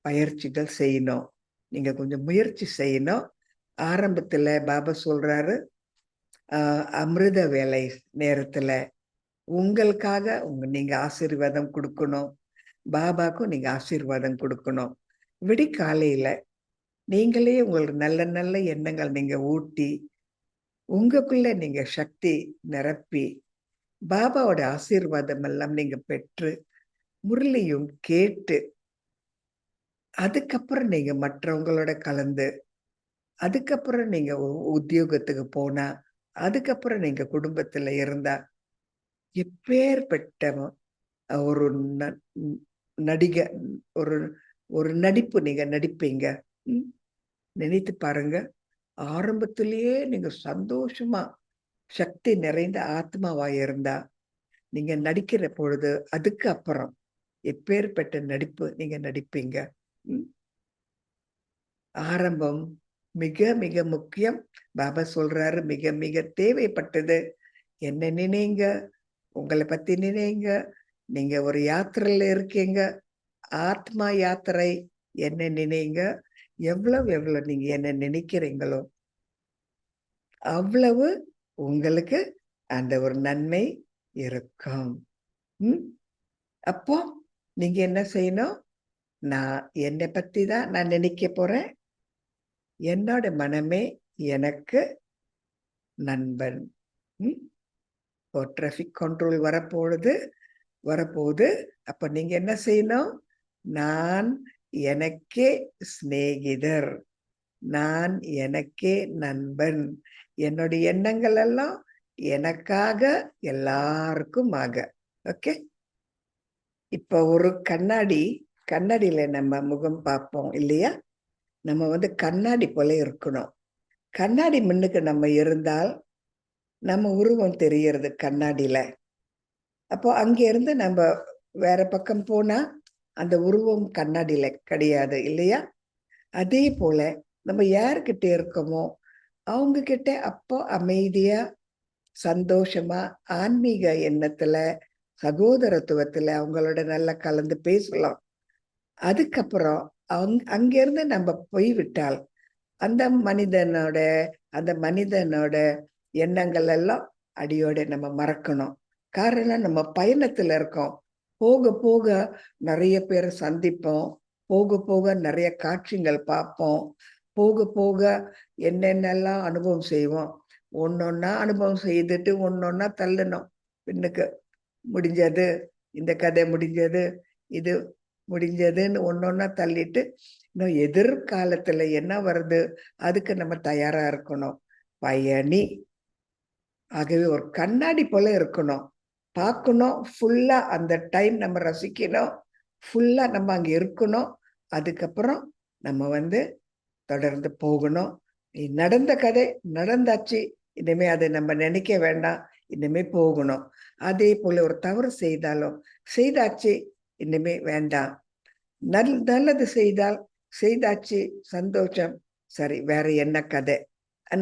பயிற்சிகள் செய்யணும். நீங்க கொஞ்சம் முயற்சி செய்யணும். ஆரம்பத்துல பாபா சொல்றாரு, அமிர்த வேலை நேரத்துல உங்களுக்காக நீங்க ஆசீர்வாதம் கொடுக்கணும். பாபாக்கும் நீங்க ஆசீர்வாதம் கொடுக்கணும். விடிகாலையில நீங்களே உங்களுக்கு நல்ல நல்ல எண்ணங்கள் நீங்க ஊட்டி உங்களுக்குள்ள நீங்க சக்தி நிரப்பி பாபாவோட ஆசீர்வாதம் எல்லாம் நீங்க பெற்று முரளியும் கேட்டு அதுக்கப்புறம் நீங்க மற்றவங்களோட கலந்து அதுக்கப்புறம் நீங்க உத்தியோகத்துக்கு போனா அதுக்கப்புறம் நீங்க குடும்பத்துல இருந்தா எப்பேற்பட்ட ஒரு நடிகை ஒரு ஒரு நடிப்பு நீங்க நடிப்பீங்க. நினைத்து பாருங்க. ஆரம்பத்திலேயே நீங்க சந்தோஷமா சக்தி நிறைந்த ஆத்மாவா இருந்தா நீங்க நடிக்கிற பொழுது அதுக்கு அப்புறம் எப்பேற்பட்ட நடிப்பு நீங்க நடிப்பீங்க. ஆரம்பம் மிக மிக முக்கியம். பாபா சொல்றாரு, மிக மிக தேவைப்பட்டது. என்ன நினைங்க, உங்களை பத்தி நினைங்க. நீங்க ஒரு யாத்திரையில இருக்கீங்க, ஆத்மா யாத்திரை. என்ன நினைங்க. எவ்வளவு எவ்வளவு நீங்க என்ன நினைக்கிறீங்களோ அவ்வளவு உங்களுக்கு அந்த ஒரு நன்மை இருக்கும். அப்போ நீங்க என்ன செய்யணும்? நான் என்னை பத்தி தான் நான் நினைக்க போறேன். என்னோட மனமே எனக்கு நண்பன். டிராபிக் கண்ட்ரோல் வரப்போகுது. அப்ப நீங்க என்ன செய்யணும்? நான் எனக்கே சிநேகிதர், நான் எனக்கே நண்பன். என்னுடைய எண்ணங்கள் எல்லாம் எனக்காக எல்லாருக்கும் ஆக. ஓகே. இப்ப ஒரு கண்ணாடியில நம்ம முகம் பார்ப்போம் இல்லையா? நம்ம கண்ணாடி போல இருக்கணும். கண்ணாடி முன்னுக்கு நம்ம இருந்தால் நம்ம உருவம் தெரியறது கண்ணாடியில. அப்போ அங்க இருந்து நம்ம வேற பக்கம் போனா அந்த உருவம் கண்ணாடியில கிடையாது இல்லையா? அதே போல நம்ம யாருக்கிட்ட இருக்கோமோ அவங்க கிட்ட அப்போ அமைதியா சந்தோஷமா ஆன்மீக எண்ணத்துல சகோதரத்துவத்துல அவங்களோட நல்லா கலந்து பேசலாம். அதுக்கப்புறம் அங்கிருந்து நம்ம போய்விட்டால் அந்த மனிதனோட எண்ணங்கள் எல்லாம் அடியோட நம்ம மறக்கணும். காரணம் நம்ம பயணத்துல இருக்கோம். போக போக நிறைய பேரை சந்திப்போம். போக போக நிறைய காட்சிகள் பார்ப்போம். போக போக என்னென்னலாம் அனுபவம் செய்வோம். ஒன்னொன்னா அனுபவம் செய்துட்டு ஒன்னொன்னா தள்ளணும் பின்னுக்கு. முடிஞ்சது, இந்த கதை முடிஞ்சது, இது முடிஞ்சதுன்னு ஒன்னொன்னா தள்ளிட்டு இன்னும் எதிர்காலத்துல என்ன வருது அதுக்கு நம்ம தயாரா இருக்கணும். பயணி. ஆகவே ஒரு கண்ணாடி போல இருக்கணும். பார்க்கணும் ஃபுல்லா. அந்த டைம் நம்ம ரசிக்கணும். ஃபுல்லா நம்ம அங்க இருக்கணும். அதுக்கப்புறம் நம்ம தொடர்ந்து போகணும். நடந்த கதை நடந்தாச்சு. இனிமே அதை நம்ம நினைக்க வேண்டாம். இனிமே போகணும். அதே போல ஒரு தவறு செய்தாச்சு. இனிமே வேண்டாம். நல்லது செய்தாச்சு. சந்தோஷம். சரி, வேற என்ன கதை?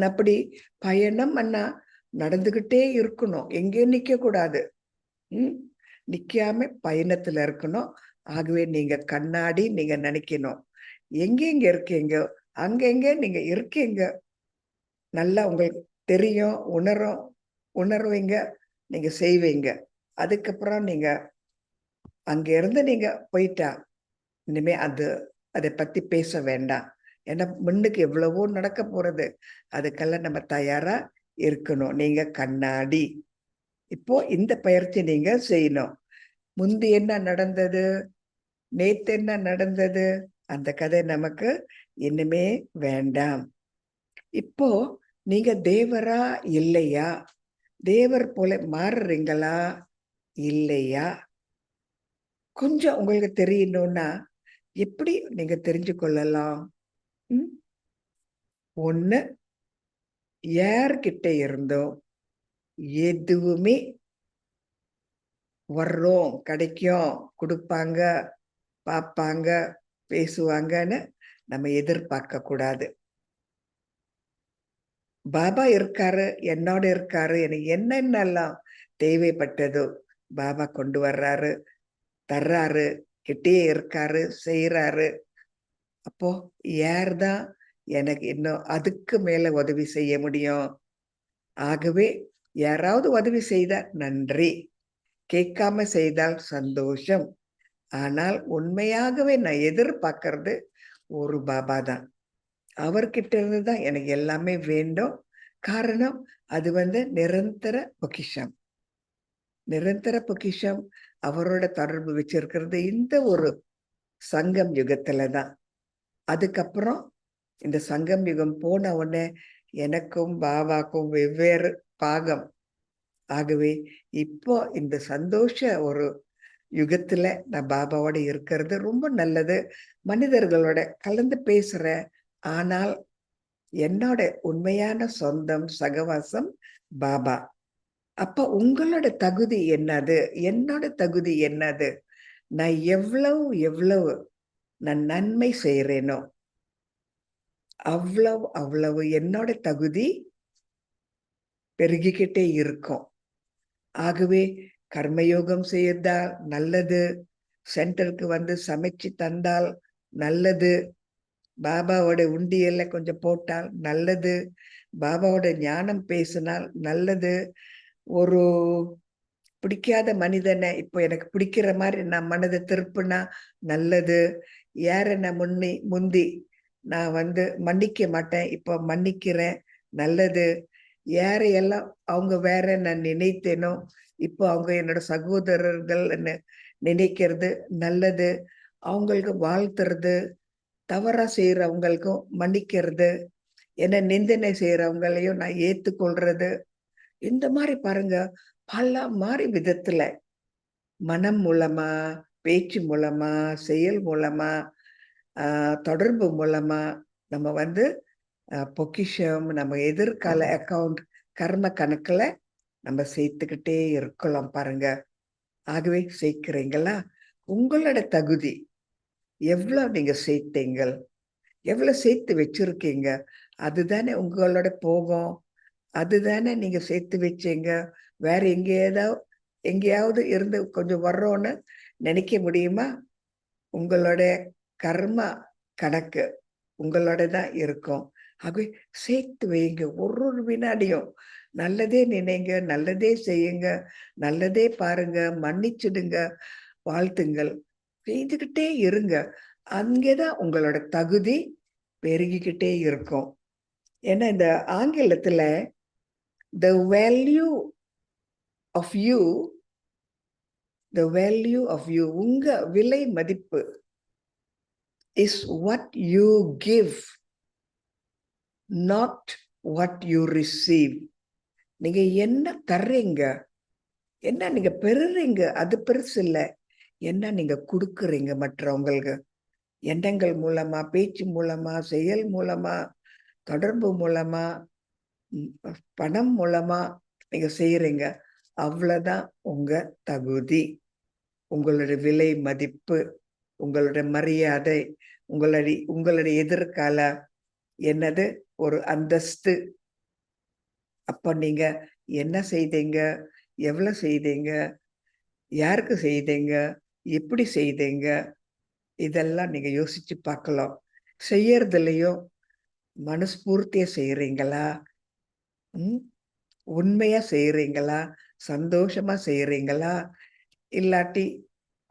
அப்படி பயணம் நடந்துகிட்டே இருக்கணும். எங்கேயும் நிக்க கூடாது. நிக்காம பயணத்துல இருக்கணும். ஆகவே நீங்க கண்ணாடி நீங்க நினைக்கணும். எங்க இருக்கீங்க, அங்கெங்க நீங்க இருக்கீங்க நல்லா உங்களுக்கு தெரியும். உணர்வீங்க, நீங்க செய்வீங்க. அதுக்கப்புறம் நீங்க அங்க இருந்து நீங்க போயிட்டா இனிமே அதை பத்தி பேச வேண்டாம். ஏன்னா முன்னுக்கு எவ்வளவோ நடக்க போறது. அதுக்கெல்லாம் நம்ம தயாரா இருக்கணும். நீங்க கண்ணாடி. இப்போ இந்த பயிற்சி நீங்க செய்யணும். முந்தி என்ன நடந்தது, நேத்து என்ன நடந்தது, அந்த கதை நமக்கு இனிமே வேண்டாம். இப்போ நீங்க தேவரா இல்லையா, தேவர் போல மாறுறீங்களா இல்லையா, கொஞ்சம் உங்களுக்கு தெரியணும்னா எப்படி நீங்க தெரிஞ்சு கொள்ளலாம்? ஒண்ணு, யார்கிட்ட இருந்தோ எதுவுமே வர்றோம், கிடைக்கும், கொடுப்பாங்க, பார்ப்பாங்க, பேசுவாங்கன்னு நம்ம எதிர்பார்க்க கூடாது. பாபா இருக்காரு, என்னோட இருக்காரு, எனக்கு என்னென்னலாம் தேவைப்பட்டதோ பாபா கொண்டு வர்றாரு, தர்றாரு, கிட்டே இருக்காரு, செய்யறாரு. அப்போ யார்தான் எனக்கு இன்னும் அதுக்கு மேல உதவி செய்ய முடியும்? ஆகவே யாராவது உதவி செய்தா நன்றி, கேட்காம செய்தால் சந்தோஷம். ஆனால் உண்மையாகவே நான் எதிர்பார்க்கறது ஒரு பாபா தான். அவர்கிட்ட இருந்து தான் எனக்கு எல்லாமே வேண்டும். காரணம் அது நிரந்தர பொக்கிஷம். நிரந்தர பொக்கிஷம். அவரோட தொடர்பு வச்சிருக்கிறது இந்த ஒரு சங்கம் யுகத்துல தான். அதுக்கப்புறம் இந்த சங்கம் யுகம் போன உடனே எனக்கும் பாபாக்கும் வெவ்வேறு பாகம். ஆகவே இப்போ இந்த சந்தோஷ ஒரு யுகத்துல நான் பாபாவோட இருக்கிறது ரொம்ப நல்லது. மனிதர்களோட கலந்து பேசுறேன். ஆனால் என்னோட உண்மையான சொந்தம் சகவாசம் பாபா. அப்ப உங்களோட தகுதி என்னது, என்னோட தகுதி என்னது, நான் எவ்வளவு எவ்வளவு நான் நன்மை செய்யறேனோ அவ்வளவு அவ்வளவு என்னோட தகுதி பெருகிக்கிட்டே இருக்கும். ஆகவே கர்மயோகம் செய்தால் நல்லது, சென்டருக்கு சமைச்சு தந்தால் நல்லது, பாபாவோட உண்டியல்ல கொஞ்சம் போட்டால் நல்லது, பாபாவோட ஞானம் பேசினால் நல்லது. ஒரு பிடிக்காத மனிதனை இப்போ எனக்கு பிடிக்கிற மாதிரி நான் மனதை திருப்புனா நல்லது. யார நான் முந்தி நான் மன்னிக்க மாட்டேன், இப்போ மன்னிக்கிறேன் நல்லது. யாரையெல்லாம் அவங்க வேற நான் நினைத்தேனோ இப்போ அவங்க என்னோட சகோதரர்கள் நினைக்கிறது நல்லது. அவங்களுக்கு வாழ்த்துறது, தவறா செய்யறவங்களுக்கும் மன்னிக்கிறது, என்ன நிந்தனை செய்யறவங்களையும் நான் ஏத்துக்கொள்றது. இந்த மாதிரி பாருங்க, பல மாதிரி விதத்துல மனம் மூலமா, பேச்சு மூலமா, செயல் மூலமா, தொடர்பு மூலமா நம்ம பொக்கிஷம், நம்ம எதிர்கால அக்கவுண்ட், கர்ம கணக்குல நம்ம சேர்த்துக்கிட்டே இருக்கலாம் பாருங்க. ஆகவே சேர்க்கிறீங்களா? உங்களோட தகுதி எவ்வளவு நீங்க சேர்த்தீங்க, எவ்வளவு சேர்த்து வச்சிருக்கீங்க, அதுதானே உங்களோட போகும். அதுதானே நீங்க சேர்த்து வச்சீங்க. வேற எங்கேயாவது இருந்து கொஞ்சம் வர்றோன்னு நினைக்க முடியுமா? உங்களோட கர்மா கணக்கு உங்களோட தான் இருக்கும். ஆகவே சேர்த்து வைங்க. ஒரு ஒரு வினாடியும் நல்லதே நினைங்க, நல்லதே செய்யுங்க, நல்லதே பாருங்க, மன்னிச்சிடுங்க, வாழ்த்துங்கள், செய்துகிட்டே இருங்க. அங்கேதான் உங்களோட தகுதி பெருகிக்கிட்டே இருக்கும். ஏன்னா இந்த ஆங்கிலத்துல the value of you, the value of you, உங்க விலை மதிப்பு is what you give, not what you receive. நீங்க என்ன தர்றீங்க, என்ன நீங்க பெறுறீங்க, அது பெருசு இல்ல. என்ன நீங்க கொடுக்குறீங்க மற்றவங்களுக்கு, எண்ணங்கள் மூலமா, பேச்சு மூலமா, செயல் மூலமா, தொடர்பு மூலமா, பணம் மூலமா நீங்க செய்யறீங்க. அவ்வளவுதான் உங்க தகுதி, உங்களுடைய விலை மதிப்பு, உங்களுடைய மரியாதை, உங்களுடைய எதிர்கால என்னது ஒரு அந்தஸ்து. அப்ப நீங்க என்ன செய்தீங்க, எவ்வளவு செய்தீங்க, யாருக்கு செய்தீங்க, எப்படி செய்தீங்க, இதெல்லாம் நீங்க யோசிச்சு பார்க்கலாம். செய்யறதுலயும் மனஸ்பூர்த்தியா செய்யறீங்களா, உண்மையா செய்யறீங்களா, சந்தோஷமா செய்யறீங்களா, இல்லாட்டி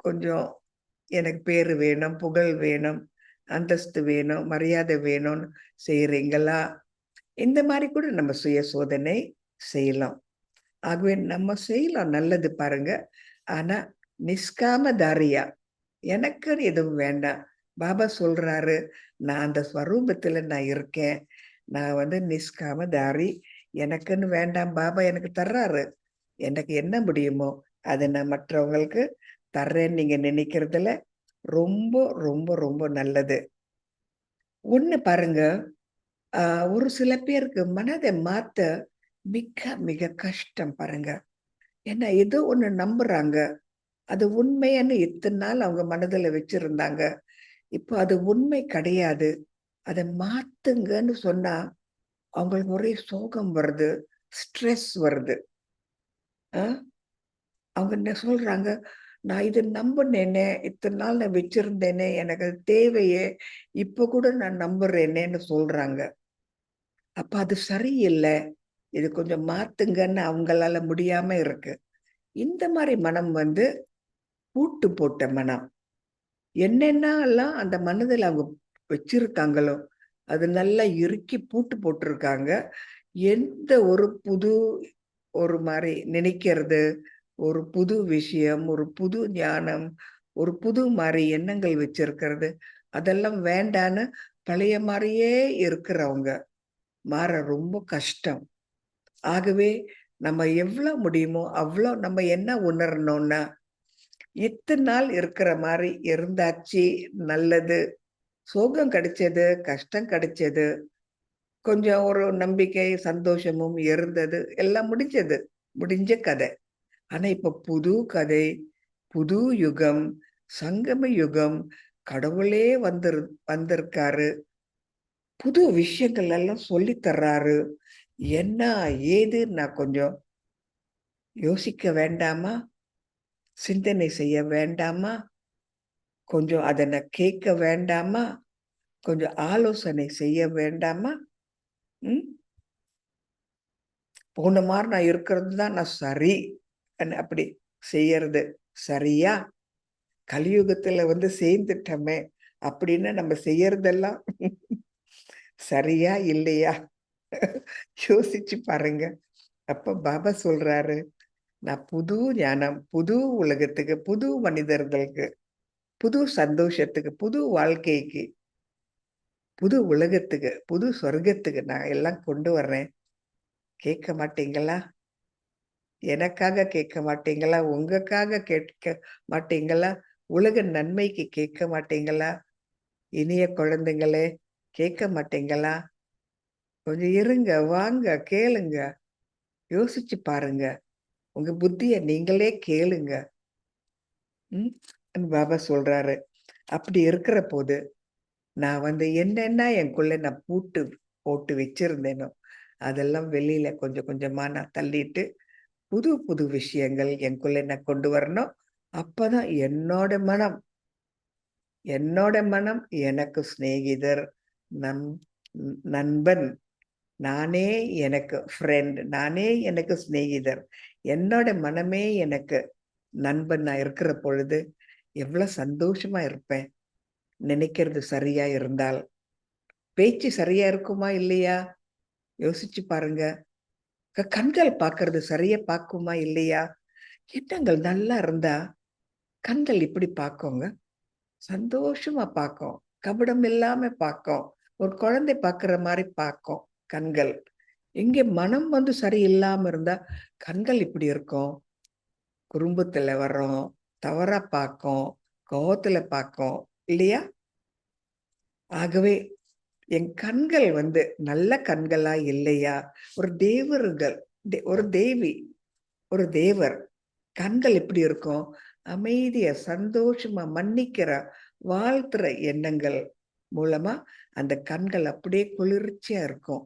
கொஞ்சம் எனக்கு பேரு வேணும், புகழ் வேணும், அந்தஸ்து வேணும், மரியாதை வேணும்னு செய்யறீங்களா? இந்த மாதிரி கூட நம்ம சுய சோதனை செய்யலாம். ஆகவே நம்ம செய்யலாம் நல்லது பாருங்க. ஆனா நிஷ்காமதாரியா, எனக்குன்னு எதுவும் வேண்டாம். பாபா சொல்றாரு, நான் அந்த ஸ்வரூபத்துல நான் இருக்கேன். நான் நிஷ்காமதாரி. எனக்குன்னு வேண்டாம். பாபா எனக்கு தர்றாரு. எனக்கு என்ன முடியுமோ, அத நான் மற்றவங்களுக்கு தர்றேன்னு நீங்க நினைக்கிறதுல ரொம்ப, ரொம்ப, ரொம்ப நல்லது. ஒண்ணு பாருங்க, அ ஒரு சில பேருக்கு மனத மாத்த மிக, மிக கஷ்டம் பாருங்க. ஏன்னா ஏதோ ஒண்ணு நம்புறாங்க. அது உண்மைன்னு இத்தன நாள் அவங்க மனதுல வச்சிருந்தாங்க. இப்போ அது உண்மை கிடையாது. அத மாத்துங்கன்னு சொன்னா, அவங்களுக்கு ஒரே சோகம் வருது, ஸ்ட்ரெஸ் வருது. அ அவங்க என்ன சொல்றாங்க, "நான் இத நம்புனேனே, இத்தன நாள் நான் வச்சிருந்தேனே, எனக்கு அது தேவையே, இப்ப கூட நான் நம்புறேனேன்னு" சொல்றாங்க. அப்ப அது சரியில்ல. இது கொஞ்சம் மாத்துங்கன்னு அவங்களால முடியாம இருக்கு. இந்த மாரி மனம் பூட்டு போட்ட மனம். என்னென்னலாம் அந்த மனதுல அவங்க வச்சிருக்காங்களோ, அது நல்லா இறுக்கி பூட்டு போட்டுருக்காங்க. எந்த ஒரு புது ஒரு மாரி நினைக்கிறது, ஒரு புது விஷயம், ஒரு புது ஞானம், ஒரு புது மாரி எண்ணங்கள் வச்சிருக்கிறது, அதெல்லாம் வேண்டான்னு பழைய மாரியே இருக்கிறவங்க. மாற ரொம்ப கஷ்டம். ஆகவே நம்ம எவ்வளோ முடியுமோ, அவ்வளோ நம்ம என்ன உணரணும்னா, இத்தன நாள் இருக்கிற மாரி இருந்தாச்சு, நல்லது. சோகம் கிடைச்சது, கஷ்டம் கிடைச்சது. கொஞ்சம் ஒரு நம்பிக்கை, சந்தோஷமும் இருந்தது. எல்லாம் முடிஞ்சது. முடிஞ்ச கதை. ஆனா இப்ப புது கதை, புது யுகம், சங்கம யுகம், கடவுளே வந்திருக்காரு. புது விஷயங்கள் எல்லாம் சொல்லி தர்றாரு. என்ன, ஏது நான் கொஞ்சம் யோசிக்க வேண்டாமா? சிந்தனை செய்ய வேண்டாமா? கொஞ்சம் அத நான் கேட்க வேண்டாமா? கொஞ்சம் ஆலோசனை செய்ய வேண்டாமா? ம். போன மாரி நான் இருக்கிறது தான் நான் சரி. அப்படி செய்யறது சரியா? கலியுகத்துல சேர்ந்துட்டோமே! அப்படின்னு நம்ம செய்யறதெல்லாம் சரியா? இல்லையா? யோசிச்சு பாருங்க. அப்ப பாபா சொல்றாரு, நான் புது ஞானம், புது உலகத்துக்கு, புது மனிதர்களுக்கு, புது சந்தோஷத்துக்கு, புது வாழ்க்கைக்கு, புது உலகத்துக்கு, புது சொர்க்கத்துக்கு நான் எல்லாம் கொண்டு வர்றேன். கேட்க மாட்டீங்களா? எனக்காக கேட்க மாட்டீங்களா? உங்களுக்காக கேட்க மாட்டீங்களா? உலக நன்மைக்கு கேட்க மாட்டீங்களா? இனிய குழந்தைகளே, கேட்க மாட்டீங்களா? கொஞ்சம் இருங்க, வாங்க, கேளுங்க. யோசிச்சு பாருங்க. உங்க புத்திய நீங்களே கேளுங்க. ம். பாபா சொல்றாரு. அப்படி இருக்கிற போது, நான் என்னென்ன எனக்குள்ள நான் பூட்டு போட்டு வச்சிருந்தேனோ, அதெல்லாம் வெளியில கொஞ்சம் கொஞ்சமா நான் தள்ளிட்டு, புது புது விஷயங்கள் எனக்குள்ள நான் கொண்டு வரணும். அப்பதான் என்னோட மனம் எனக்கு சிநேகிதர், நம் நண்பன். நானே எனக்கு ஃப்ரெண்ட். நானே எனக்கு சிநேகிதர். என்னோட மனமே எனக்கு நண்பனா இருக்கிற பொழுது, எவ்வளோ சந்தோஷமா இருப்பேன். நினைக்கிறது சரியா இருந்தால். பேச்சு சரியா இருக்குமா? இல்லையா? யோசிச்சு பாருங்க. கண்கள் பார்க்கறது சரியா பார்க்குமா? இல்லையா? எண்ணங்கள் நல்லா இருந்தா, கண்கள் இப்படி பார்க்குங்க. சந்தோஷமா பார்க்கும். கபடம் இல்லாம பார்க்கும். ஒரு குழந்தை பார்க்கிற மாரி பார்க்கும் கண்கள். இங்கே மனம் சரியில்லாம இருந்தா, கண்கள் இப்படி இருக்கும். குறும்புத்துல வரும், தவறா பார்க்கும், கோவத்துல பார்க்கும். இல்லையா? ஆகவே என் கண்கள் நல்ல கண்களா? இல்லையா? ஒரு தேவர்கள் ஒரு தேவி, ஒரு தேவர். கண்கள் எப்படி இருக்கும்? அமைதியா, சந்தோஷமா, மன்னிக்கிற, வாழ்த்துற எண்ணங்கள் மூலமா அந்த கண்கள் அப்படியே குளிர்ச்சியா இருக்கும்.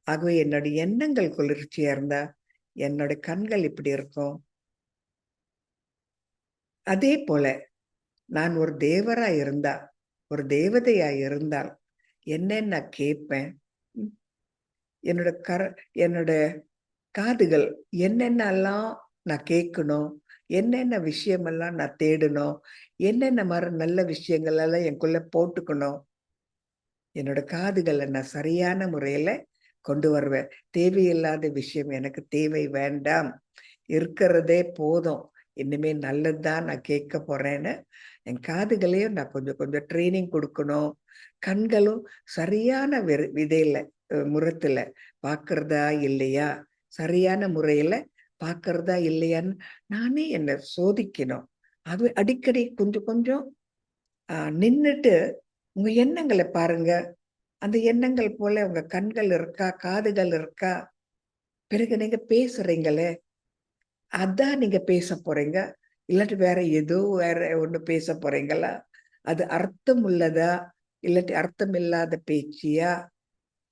ஆகவே என்னுடைய எண்ணங்கள் குளிர்ச்சியா இருந்தா, என்னோட கண்கள் இப்படி இருக்கும். அதே போல நான் ஒரு தேவரா இருந்தா, ஒரு தேவதையா இருந்தால், என்னன்னு நான் கேட்பேன். ம். என்னோட என்னோட காதுகள் என்னென்னலாம் நான் கேட்கணும், என்னென்ன விஷயமெல்லாம் நான் தேடணும், என்னென்ன மாரி நல்ல விஷயங்கள் எல்லாம் எனக்குள்ள போட்டுக்கணும். என்னோட காதுகள நான் சரியான முறையில கொண்டு வருவேன். தேவையில்லாத விஷயம் எனக்கு தேவை வேண்டாம், இருக்கிறதே போதும், இனிமே நல்லதுதான் நான் கேட்க போறேன்னு என் காதுகளையும் நான் கொஞ்சம் கொஞ்சம் ட்ரைனிங் கொடுக்கணும். கண்களும் சரியான விதையில முறத்துல பார்க்கிறதா இல்லையா, சரியான முறையில பார்க்கிறதா இல்லையான்னு நானே என்னை சோதிக்கணும். அது அடிக்கடி கொஞ்சம் கொஞ்சம் நின்னுட்டு உங்க எண்ணங்களை பாருங்க. அந்த எண்ணங்கள் போல உங்க கண்கள் இருக்கா, காதுகள் இருக்கா? பிறகு நீங்க பேசுறீங்களே, அதான் நீங்க பேச போறீங்க. இல்லாட்டி வேற ஒண்ணு பேச போறீங்களா? அது அர்த்தம் உள்ளதா? இல்லாட்டி அர்த்தம் இல்லாத பேச்சியா?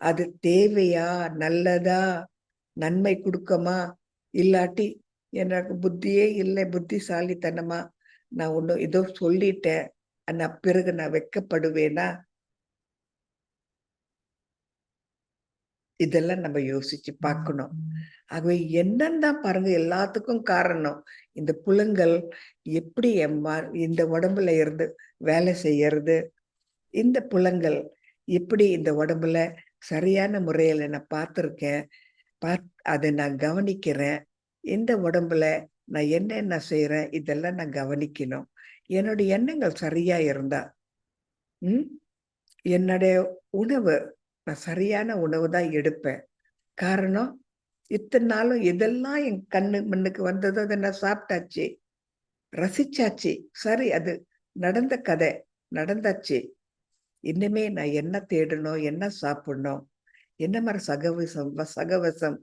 அது தேவையா? நல்லதா? நன்மை குடுக்குமா? இல்லாட்டி எனக்கு புத்தியே இல்லை, புத்திசாலித்தனமா நான் ஒண்ணு ஏதோ சொல்லிட்டேன், ஆனா பிறகு நான் வெட்கப்படுவேனா? இதெல்லாம் நம்ம யோசிச்சு பார்க்கணும். ஆகவே எண்ணம் தான் பாருங்க எல்லாத்துக்கும் காரணம். இந்த புலன்கள் எப்படி இந்த உடம்புல இருந்து வேலை செய்யறது? இந்த புலன்கள் எப்படி இந்த உடம்புல சரியான முறையில நான் பார்த்திருக்கேன். அதை நான் கவனிக்கிறேன். இந்த உடம்புல நான் என்னென்ன செய்றேன்? இதெல்லாம் நான் கவனிக்கணும். என்னுடைய எண்ணங்கள் சரியா இருந்தா, ம் என்னுடைய உணவு நான் சரியான உணவு தான் எடுப்பேன். காரணம், இத்தன நாளும் எதெல்லாம் என் கண்ணு முன்னுக்கு வந்ததோ அத நான் சாப்பிட்டாச்சு, ரசிச்சாச்சு. சரி, அது நடந்த கதை, நடந்தாச்சு. இனிமே நான் என்ன தேடணும்? என்ன சாப்பிடணும்? என்ன மாரி சகவசம்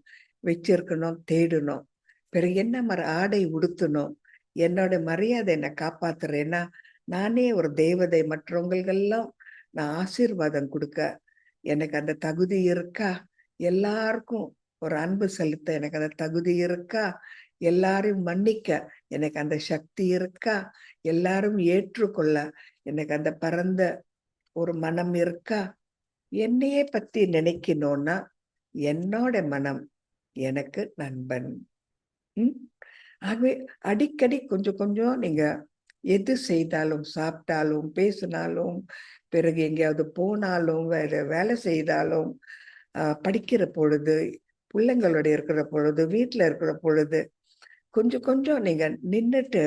வச்சிருக்கணும், தேடணும். பிறகு என்ன மாரி ஆடை உடுத்தணும்? என்னோட மரியாதை நான் காப்பாத்துறேன்னா, நானே ஒரு தேவதை, மற்றவங்களுக்கெல்லாம் நான் ஆசீர்வாதம் குடுக்க எனக்கு அந்த தகுதி இருக்கா? எல்லாருக்கும் ஒரு அன்பு செலுத்த எனக்கு அந்த தகுதி இருக்கா? எல்லாரையும் மன்னிக்க எனக்கு அந்த சக்தி இருக்கா? எல்லாரும் ஏற்றுக்கொள்ள எனக்கு அந்த பரந்த ஒரு மனம் இருக்கா? என்னையே பத்தி நினைக்கணும்னா, என்னோட மனம் எனக்கு நண்பன். ம். ஆகவே அடிக்கடி கொஞ்சம் கொஞ்சம் நீங்க எது செய்தாலும், சாப்பிட்டாலும், பேசினாலும், பிறகு எங்கேயாவது போனாலும், வேற வேலை செய்தாலும், படிக்கிற பொழுது, பிள்ளைங்களோட இருக்கிற பொழுது, வீட்ல இருக்கிற பொழுது, கொஞ்சம் கொஞ்சம் நீங்க நின்னுட்டு,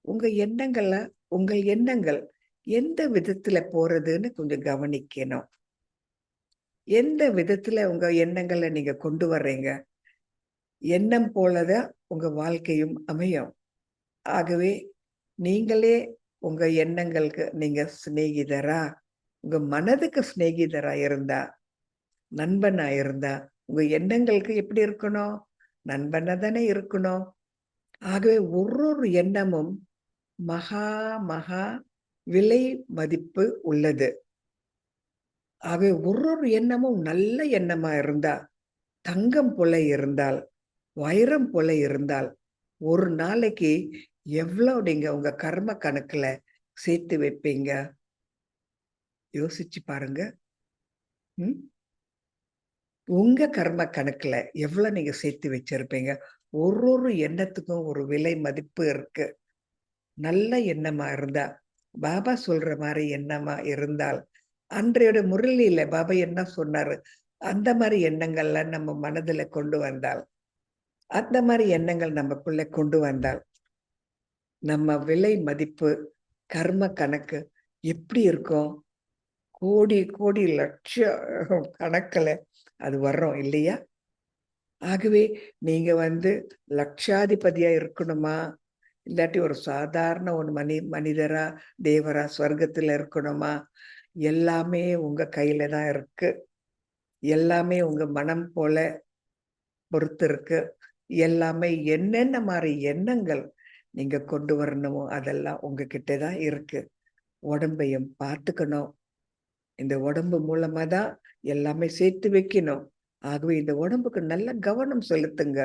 உங்க எண்ணங்கள உங்கள் எண்ணங்கள் எந்த விதத்துல போறதுன்னு கொஞ்சம் கவனிக்கணும். எந்த விதத்துல உங்க எண்ணங்கள நீங்க கொண்டு வர்றீங்க? எண்ணம் போலதான் உங்க வாழ்க்கையும் அமையும். ஆகவே நீங்களே உங்க எண்ணங்களுக்கு நீங்க சிநேகிதரா? உங்க மனதுக்கு சிநேகிதரா இருந்தா, நண்பனா இருந்தா, உங்க எண்ணங்களுக்கு எப்படி இருக்கணும்? நண்பனா தானே இருக்கணும். ஆகவே ஒரு எண்ணமும் மகா மகா விலை மதிப்பு உள்ளது. ஆகவே ஒரு எண்ணமும் நல்ல எண்ணமா இருந்தா, தங்கம் போல இருந்தால், வைரம் போல இருந்தால், ஒரு நாளைக்கு எவ்வளோ நீங்க உங்க கர்ம கணக்குல சேர்த்து வைப்பீங்க? யோசிச்சு பாருங்க. ம். உங்க கர்ம கணக்குல எவ்வளோ நீங்க சேர்த்து வச்சிருப்பீங்க? ஒரு எண்ணத்துக்கும் ஒரு விலை மதிப்பு இருக்கு. நல்ல எண்ணமா இருந்தா, பாபா சொல்ற மாரி எண்ணமா இருந்தால், அன்றையோட முரளியில பாபா என்ன சொன்னாரு? அந்த மாரி எண்ணங்கள்லாம் நம்ம மனதுல கொண்டு வந்தால், அந்த மாரி எண்ணங்கள் நமக்குள்ள கொண்டு வந்தால், நம்ம விலை மதிப்பு, கர்ம கணக்கு எப்படி இருக்கும்? கோடி, கோடி லட்சம் கணக்குல அது வர்றோம் இல்லையா? ஆகவே நீங்க லட்சாதிபதியா இருக்கணுமா? இல்லாட்டி ஒரு சாதாரண ஒரு மனிதரா, தேவரா, சொர்க்கத்துல இருக்கணுமா? எல்லாமே உங்க கையில தான் இருக்கு. எல்லாமே உங்க மனம் போல பொறுத்து இருக்கு. எல்லாமே என்னென்ன மாரி எண்ணங்கள் நீங்க கொண்டு வரணுமோ, அதெல்லாம் உங்ககிட்ட தான் இருக்கு. உடம்பையும் பார்த்துக்கணும். இந்த உடம்பு மூலமா தான் எல்லாமே சேர்த்து வைக்கணும். ஆகவே இந்த உடம்புக்கு நல்ல கவனம் செலுத்துங்க.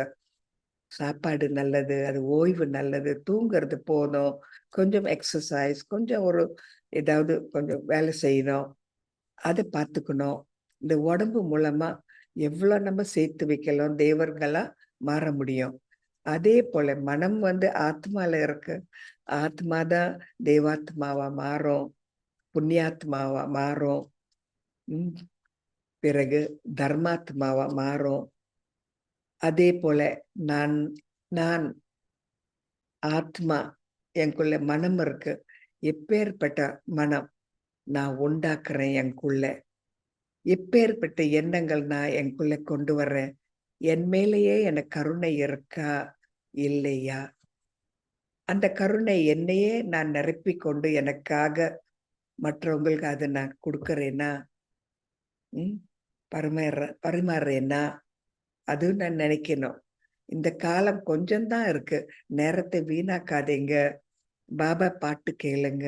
சாப்பாடு நல்லது, அது ஓய்வு நல்லது, தூங்குறது போதும், கொஞ்சம் எக்ஸர்சைஸ், கொஞ்சம் ஏதாவது கொஞ்சம் வேலை செய்யணும். அத பார்த்துக்கணும். இந்த உடம்பு மூலமா எவ்வளோ நம்ம சேர்த்து வைக்கலாம், தேவர்களா மாற முடியும். அதே போல மனம் ஆத்மால இருக்கு. ஆத்மா தான் தேவாத்மாவா மாறும், புண்ணியாத்மாவா மாறும். ம். பிறகு தர்மாத்மாவா மாறும். அதே போல நான் நான் ஆத்மா, எனக்குள்ள மனம் இருக்கு. எப்பேற்பட்ட மனம் நான் உண்டாக்குறேன் எனக்குள்ள. எப்பேற்பட்ட எண்ணங்கள் நான் எனக்குள்ள கொண்டு வர்றேன். என் மேலேயே எனக்கு கருணை இருக்கா? இல்லையா? அந்த கருணை என்னையே நான் நிரப்பிக் கொண்டு எனக்காக மற்றவங்களுக்கு அத நான் குடுக்குறேன்னா, ம் பரிமாறுறேன்னா, அதுவும் நான் நினைக்கணும். இந்த காலம் கொஞ்சம் தான் இருக்கு. நேரத்தை வீணாக்காதீங்க. பாபா பாட்டு கேளுங்க.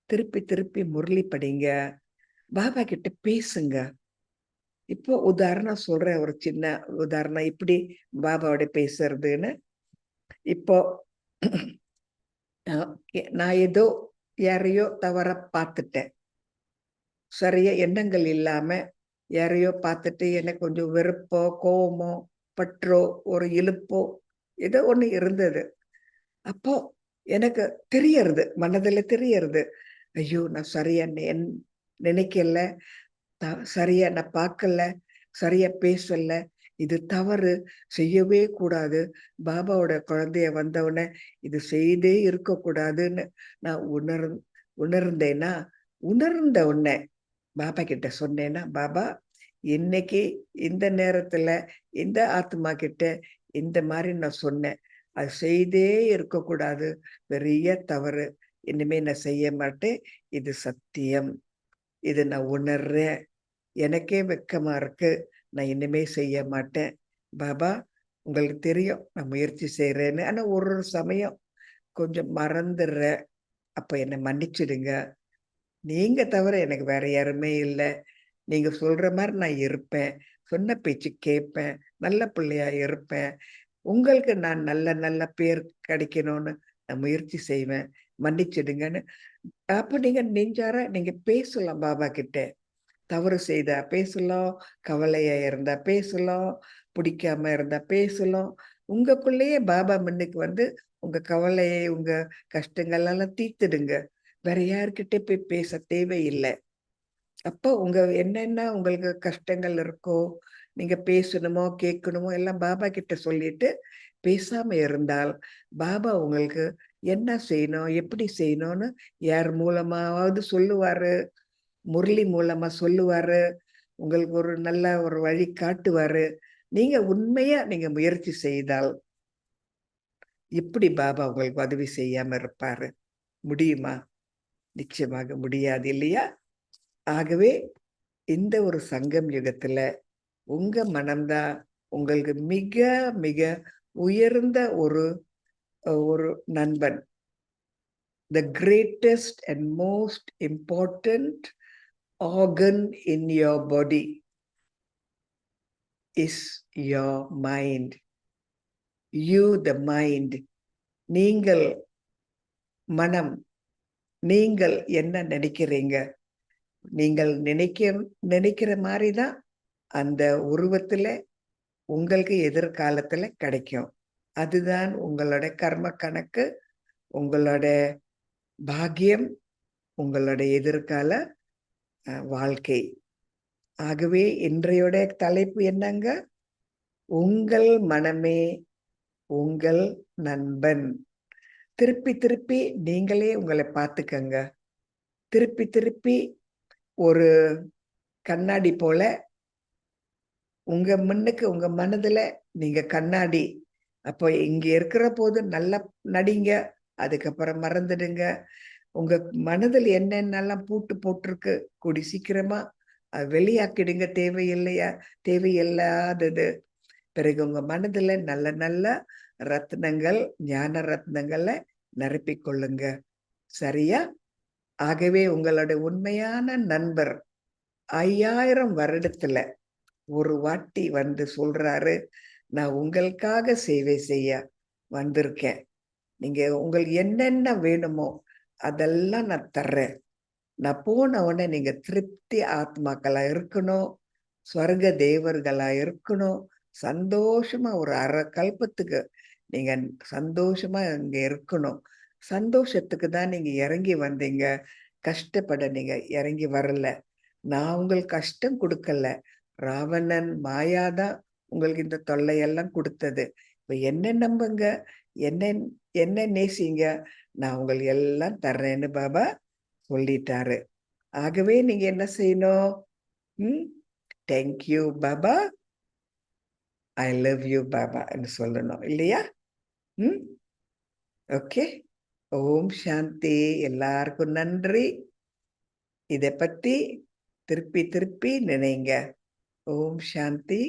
திருப்பி திருப்பி முரளி படிங்க. பாபா கிட்ட பேசுங்க. இப்போ உதாரணம் சொல்றேன். ஒரு சின்ன உதாரணம். எப்படி பாபாவோட பேசுறதுன்னு. இப்போ நான் ஏதோ யாரையோ தவறா பார்த்துட்டேன். சரியா எண்ணங்கள் இல்லாம யாரையோ பார்த்துட்டு எனக்கு கொஞ்சம் வெறுப்போ, கோவமோ, பற்றோ, ஒரு இலுப்போ ஏதோ ஒண்ணு இருந்தது. அப்போ எனக்கு தெரியறது. மனதுல தெரியறது. ஐயோ! நான் சரியா நினைக்கல. சரியா நான் பார்க்கல. சரியா பேசல. இது தவறு. செய்யவே கூடாது. பாபாவோட குழந்தைய வந்தவுடனே இது செய்தே இருக்கக்கூடாதுன்னு நான் உணர்ந்தேன்னா, உணர்ந்த உடனே பாபா கிட்ட சொன்னேன்னா, பாபா இன்னைக்கு இந்த நேரத்துல இந்த ஆத்மா கிட்ட இந்த மாரி நான் சொன்னேன். அது செய்தே இருக்கக்கூடாது. பெரிய தவறு. இனிமே நான் செய்ய மாட்டேன். இது சத்தியம். இத நான் உணர்றேன். எனக்கே வெட்கமா இருக்கு. நான் இனிமே செய்ய மாட்டேன். பாபா உங்களுக்கு தெரியும் நான் முயற்சி செய்றேன்னு. ஆனா ஒரு ஒரு சமயம் கொஞ்சம் மறந்துர்றேன். அப்ப என்ன மன்னிச்சிடுங்க. நீங்க தவிர எனக்கு வேற யாருமே இல்ல. நீங்க சொல்ற மாரி நான் இருப்பேன். சொன்ன பேச்சு கேட்பேன். நல்ல பிள்ளையா இருப்பேன். உங்களுக்கு நான் நல்ல நல்ல பேர் கிடைக்கணும்னு நான் முயற்சி செய்வேன். மன்னிச்சிடுங்கன்னு. அப்ப நீங்க நெஞ்சார நீங்க பேசலாம் பாபா கிட்ட. தவறு செய்தா பேசலாம், கவலையா இருந்தா பேசலாம், பிடிக்காம இருந்தா பேசலாம். உங்களுக்குள்ளேயே பாபா முன்னுக்கு வந்து உங்க கவலையை, உங்க கஷ்டங்கள் எல்லாம் தீர்த்துடுங்க. வேற யார்கிட்ட போய் பேச தேவையில்ல. அப்போ உங்க என்னென்ன உங்களுக்கு கஷ்டங்கள் இருக்கோ, நீங்க பேசணுமோ, கேட்கணுமோ எல்லாம் பாபா கிட்ட சொல்லிட்டு, பேசாம இருந்தால், பாபா உங்களுக்கு என்ன செய்யணும், எப்படி செய்யணும்னு யார் மூலமாவது சொல்லுவாரு. முரளி மூலமா சொல்லுவாரு. உங்களுக்கு ஒரு நல்ல ஒரு வழி காட்டுவாரு. நீங்க உண்மையா நீங்க முயற்சி செய்தால், எப்படி பாபா உங்களுக்கு உதவி செய்யாம இருப்பாரு? முடியுமா? நிச்சயமாக முடியாது இல்லையா? ஆகவே இந்த ஒரு சங்கம் யுகத்துல உங்க மனம்தான் உங்களுக்கு மிக மிக உயர்ந்த ஒரு ஒரு நண்பன். The greatest and most important organ in your body is your mind. You the mind. நீங்கள் மனம். நீங்கள் என்ன நினைக்கிறீங்க? நீங்கள் நினைக்கிற மாரி தான் அந்த உருவத்துல உங்களுக்கு எதிர்காலத்துல கிடைக்கும். அதுதான் உங்களோட கர்ம கணக்கு, உங்களோட பாக்கியம், உங்களோட எதிர்கால வாழ்க்கை. ஆகவே இன்றையோட தலைப்பு என்னங்க? உங்கள் மனமே உங்கள் நண்பன். திருப்பி திருப்பி நீங்களே உங்களை பார்த்துக்கங்க. திருப்பி திருப்பி ஒரு கண்ணாடி போல உங்க முன்னுக்கு உங்க மனதுல நீங்க கண்ணாடி. அப்போ இங்க இருக்கிற போது நல்லா நடிங்க. அதுக்கப்புறம் மறந்துடுங்க. உங்க மனதில் என்னென்னலாம் பூட்டு போட்டிருக்கு கூடி சீக்கிரமா வெளியாக்கிடுங்க. தேவையில்லையா தேவையில்லாதது. பிறகு உங்க மனதுல நல்ல நல்ல ரத்னங்கள், ஞான ரத்னங்களை நிரப்பிக் கொள்ளுங்க. சரியா? ஆகவே உங்களோட உண்மையான நண்பர் 5000 வருடத்துல ஒரு வாட்டி வந்து சொல்றாரு, நான் உங்களுக்காக சேவை செய்ய வந்திருக்கேன். நீங்க உங்களுக்கு என்னென்ன வேணுமோ அதெல்லாம் நான் தர்றேன். நான் போன உடனே நீங்க திருப்தி ஆத்மாக்களா இருக்கணும். ஸ்வர்க தேவர்களா இருக்கணும். சந்தோஷமா ஒரு அரை கல்பத்துக்கு நீங்க சந்தோஷமா இங்க இருக்கணும். சந்தோஷத்துக்கு தான் நீங்க இறங்கி வந்தீங்க. கஷ்டப்பட நீங்க இறங்கி வரல. நான் உங்களுக்கு கஷ்டம் குடுக்கல. ராவணன் மாயாதான் உங்களுக்கு இந்த தொல்லையெல்லாம் கொடுத்தது. இப்ப என்ன நம்புங்க, என்ன என்ன நேசிங்க, நான் உங்களுக்கு எல்லாம் தர்றேன்னு பாபா சொல்லிட்டாரு. ஆகவே நீங்க என்ன செய்யணும்? Thank you Baba, I love you Baba என்று சொல்லணும் இல்லையா? ஓகே. ஓம் சாந்தி. எல்லாருக்கும் நன்றி. இதை பத்தி திருப்பி திருப்பி நினைங்க. ஓம் சாந்தி.